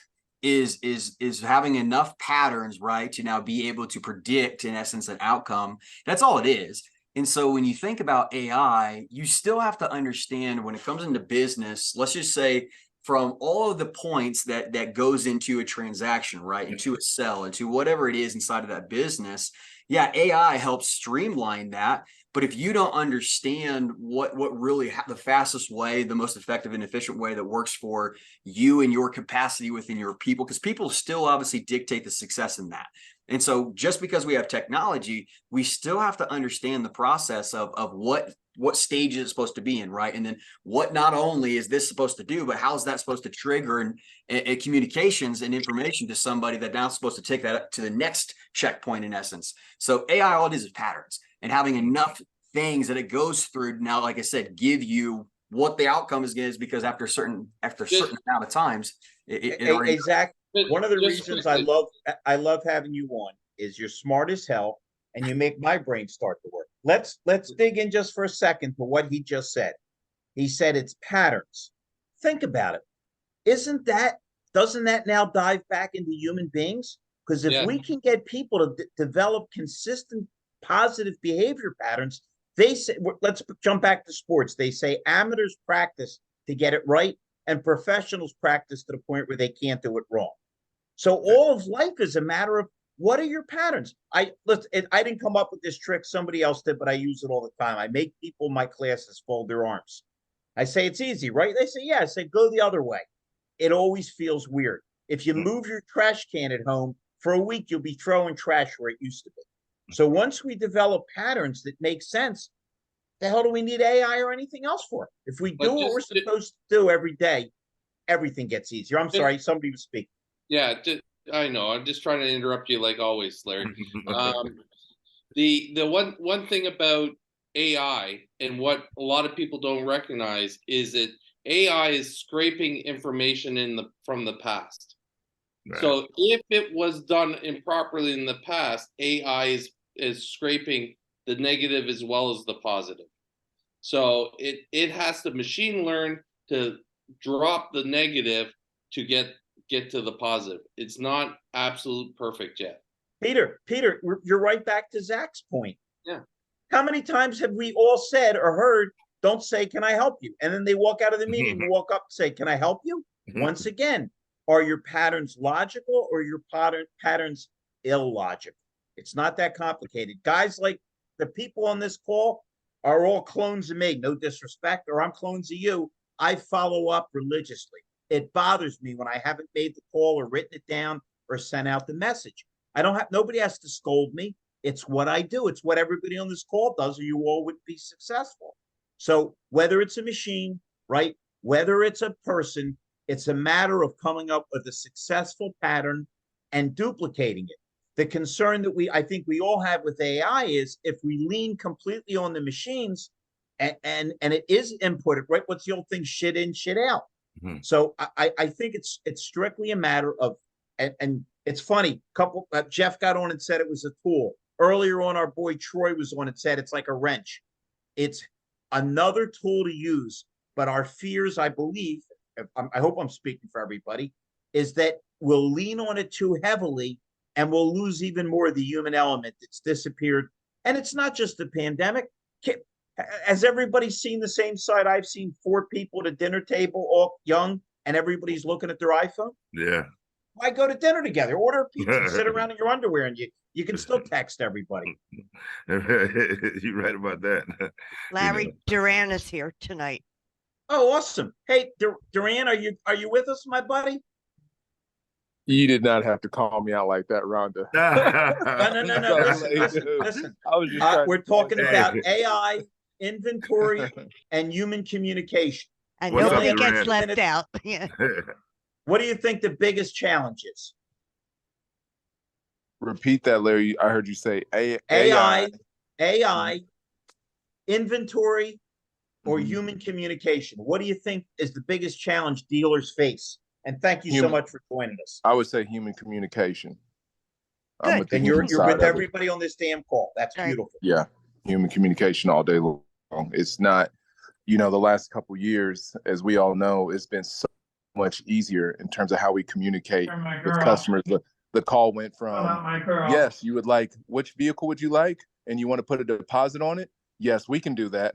having enough patterns, right, to now be able to predict, in essence, an outcome. That's all it is. And so when you think about AI, you still have to understand when it comes into business, let's just say from all of the points that goes into a transaction, right, into a sell, into whatever it is inside of that business. Yeah, AI helps streamline that. But if you don't understand what really the fastest way, the most effective and efficient way that works for you and your capacity within your people, because people still obviously dictate the success in that. And so just because we have technology, we still have to understand the process of what stage is it supposed to be in, right? And then what not only is this supposed to do, but how is that supposed to trigger and communications and information to somebody that now is supposed to take that to the next checkpoint, in essence. So AI, all it is patterns, and having enough things that it goes through now, like I said, give you what the outcome is, because after a certain amount of times,
Exactly. One of the reasons I love having you on is you're smart as hell and you make my brain start to work. Let's dig in just for a second to what he just said. He said it's patterns. Think about it. Doesn't that now dive back into human beings? Because if we can get people to develop consistent positive behavior patterns, they say, let's jump back to sports. They say amateurs practice to get it right, and professionals practice to the point where they can't do it wrong. So all of life is a matter of what are your patterns. I didn't come up with this trick, somebody else did, but I use it all the time. I make people in my classes fold their arms. I say it's easy, right? They say, yeah. I say go the other way. It always feels weird. If you move your trash can at home for a week, you'll be throwing trash where it used to be. So once we develop patterns that make sense, the hell do we need AI or anything else for? If we do what we're supposed to do every day, everything gets easier. I'm sorry, somebody was speaking.
Yeah, I know. I'm just trying to interrupt you like always, Larry. The one thing about AI and what a lot of people don't recognize is that AI is scraping information from the past. Right. So if it was done improperly in the past, AI is scraping the negative as well as the positive. So it has to machine learn to drop the negative to get to the positive. It's not absolute perfect yet. Peter,
you're right back to Zach's point.
Yeah.
How many times have we all said or heard, don't say, can I help you? And then they walk out of the meeting and walk up and say, can I help you? Once again, are your patterns logical or your patterns illogical? It's not that complicated. Guys like the people on this call are all clones of me, no disrespect, or I'm clones of you. I follow up religiously. It bothers me when I haven't made the call or written it down or sent out the message. Nobody has to scold me. It's what I do. It's what everybody on this call does, or you all would be successful. So whether it's a machine, right, whether it's a person, it's a matter of coming up with a successful pattern and duplicating it. The concern that I think we all have with AI is if we lean completely on the machines and it is inputted, right? What's the old thing? Shit in, shit out. So I think it's strictly a matter of, and it's funny, Jeff got on and said it was a tool. Earlier on, our boy Troy was on and said it's like a wrench. It's another tool to use, but our fears, I believe, I hope I'm speaking for everybody, is that we'll lean on it too heavily and we'll lose even more of the human element that's disappeared. And it's not just the pandemic. Has everybody seen the same side I've seen? 4 people at a dinner table, all young, and everybody's looking at their iPhone?
Yeah.
Why go to dinner together? Order a pizza, sit around in your underwear, and you can still text everybody.
You're right about that.
Larry Durran is here tonight.
Oh, awesome! Hey, Durran, are you with us, my buddy?
You did not have to call me out like that, Rhonda.
No. Listen.
I was just
We're talking about AI, inventory, and human communication.
And
What's
nobody
up,
gets
Durran?
left out. Yeah.
What do you think the biggest challenge is?
Repeat that, Larry. I heard you say
AI, inventory, or
Mhm.
human communication. What do you think is the biggest challenge dealers face? And thank you so
Human.
much for joining us.
I would say human communication. I'm
Good.
with the
And you're
human side
with
of it.
everybody on this damn call. That's
Right.
beautiful.
Yeah, human communication all day long. It's not, the last couple of years, as we all know, it's been so much easier in terms of how we communicate
You're my
with
girl.
customers. The call went
Well, not
from,
my girl.
yes, you would like, which vehicle would you like? And you want to put a deposit on it? Yes, we can do that.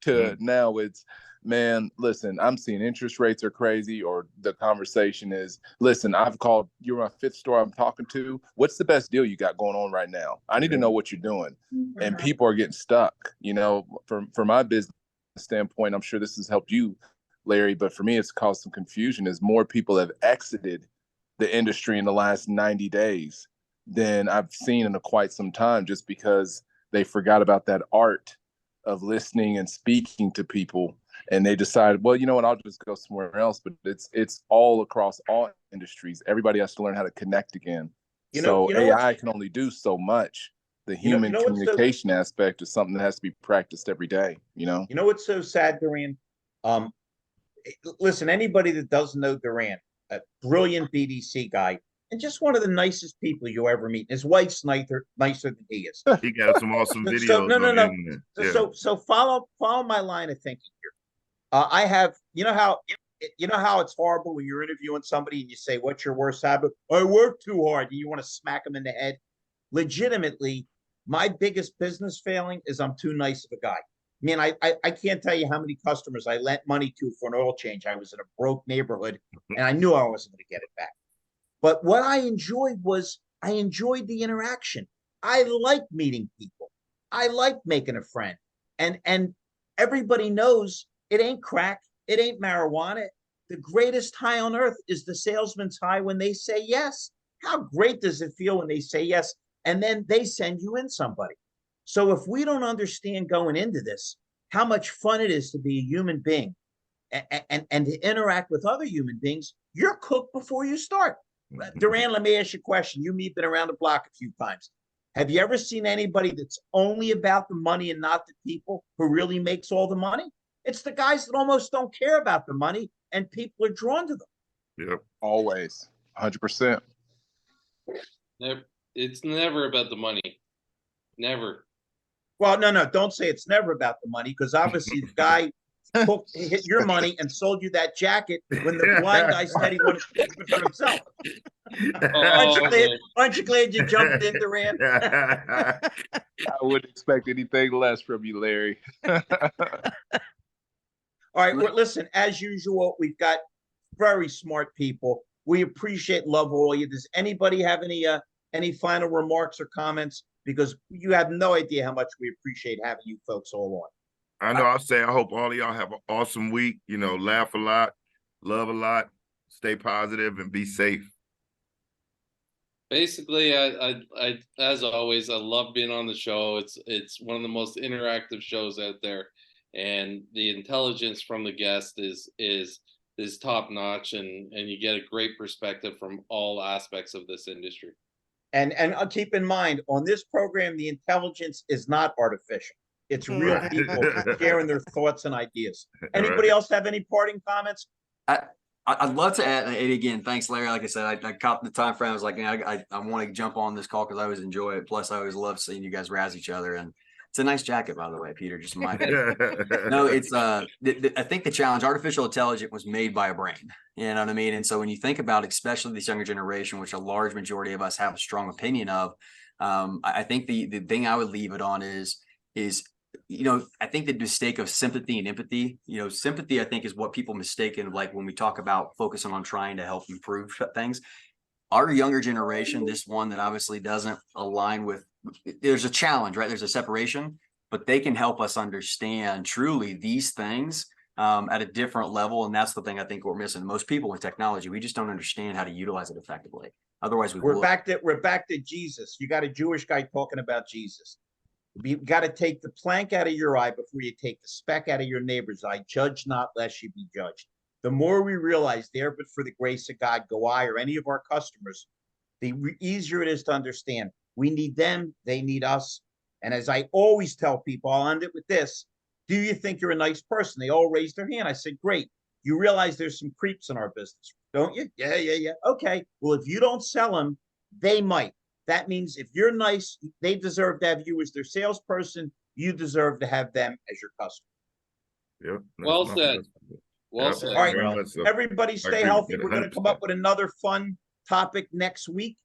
To now it's, man, listen, I'm seeing interest rates are crazy, or the conversation is, listen, I've called, you're my fifth store I'm talking to. What's the best deal you got going on right now? I need to know what you're doing. And people are getting stuck, for my business standpoint. I'm sure this has helped you, Larry, but for me, it's caused some confusion as more people have exited the industry in the last 90 days than I've seen in quite some time, just because they forgot about that art of listening and speaking to people. And they decided, well, you know what, I'll just go somewhere else. But it's all across all industries. Everybody has to learn how to connect again. AI can only do so much. The human communication aspect is something that has to be practiced every day,
You know what's so sad, Durran? Listen, anybody that doesn't know Durran, a brilliant BDC guy, and just one of the nicest people you'll ever meet. His wife's nicer than he is.
He got some awesome videos.
So, no.
on the internet. Yeah.
So follow my line of thinking here. I have, you know how it's horrible when you're interviewing somebody and you say, "What's your worst habit?" I work too hard, and you want to smack them in the head. Legitimately, my biggest business failing is I'm too nice of a guy. I mean, I can't tell you how many customers I lent money to for an oil change. I was in a broke neighborhood, and I knew I wasn't going to get it back. But what I enjoyed the interaction. I like meeting people. I like making a friend. And everybody knows it ain't crack. It ain't marijuana. The greatest high on earth is the salesman's high when they say yes. How great does it feel when they say yes? And then they send you in somebody. So if we don't understand going into this, how much fun it is to be a human being and to interact with other human beings, you're cooked before you start. Durran, let me ask you a question. You been around the block a few times. Have you ever seen anybody that's only about the money and not the people who really makes all the money? It's the guys that almost don't care about the money, and people are drawn to them.
Yep.
Always, 100%.
It's never about the money. Never.
Well, no, don't say it's never about the money, because obviously the guy hit your money and sold you that jacket when the blind guy said he wanted to keep it for himself. Aren't you glad you jumped in, Durran?
I wouldn't expect anything less from you, Larry.
All right, well, listen, as usual, we've got very smart people. We appreciate, love all of you. Does anybody have any final remarks or comments? Because you have no idea how much we appreciate having you folks all on.
I know. I'll say I hope all of y'all have an awesome week. Laugh a lot, love a lot, stay positive, and be safe.
Basically, I as always, I love being on the show. It's one of the most interactive shows out there, and the intelligence from the guest is top notch, and you get a great perspective from all aspects of this industry.
And keep in mind, on this program, the intelligence is not artificial. It's real people sharing their thoughts and ideas. Anybody else have any parting comments?
I'd love to add, and again, thanks, Larry. Like I said, I caught the time frame. I was like, I want to jump on this call because I always enjoy it. Plus, I always love seeing you guys razz each other. And it's a nice jacket, by the way, Peter. Just my no, it's I think the challenge, artificial intelligence was made by a brain. You know what I mean? And so when you think about, especially this younger generation, which a large majority of us have a strong opinion of, I think the thing I would leave it on is I think the mistake of sympathy and empathy, sympathy, I think, is what people mistake in, like when we talk about focusing on trying to help improve things. our younger generation, this one that obviously doesn't align with, there's a challenge, right? There's a separation, but they can help us understand truly these things at a different level. And that's the thing I think we're missing. Most people with technology, we just don't understand how to utilize it effectively. Otherwise,
we're back to Jesus. You got a Jewish guy talking about Jesus. You got to take the plank out of your eye before you take the speck out of your neighbor's eye. Judge not, lest you be judged. The more we realize there, but for the grace of God, go I or any of our customers, the easier it is to understand. We need them, they need us. And as I always tell people, I'll end it with this. Do you think you're a nice person? They all raised their hand. I said, great. You realize there's some creeps in our business, don't you? Yeah. Okay. Well, if you don't sell them, they might. That means if you're nice, they deserve to have you as their salesperson. You deserve to have them as your customer.
Yep.
Well said. Well
Yep.
said.
All right,
Very much so.
everybody
I
stay
agree
healthy.
with
We're
that
going to come up
100%.
with another fun topic next week.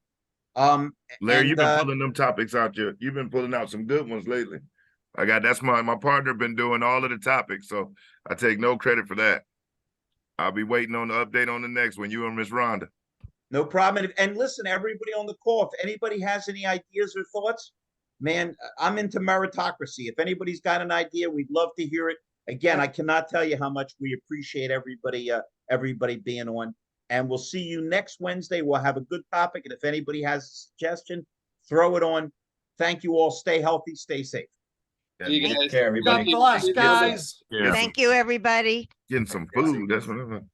Larry,
and,
you've been pulling them topics out here. You've been pulling out some good ones lately. That's my partner been doing all of the topics, so I take no credit for that. I'll be waiting on the update on the next one, you and Miss Rhonda.
No problem. And listen, everybody on the call, if anybody has any ideas or thoughts, man, I'm into meritocracy. If anybody's got an idea, we'd love to hear it. Again, I cannot tell you how much we appreciate everybody being on. And we'll see you next Wednesday. We'll have a good topic. And if anybody has a suggestion, throw it on. Thank you all. Stay healthy. Stay safe.
See you guys.
Take care, everybody.
God bless, guys.
Yeah.
Thank you, everybody.
Getting some food. That's what I'm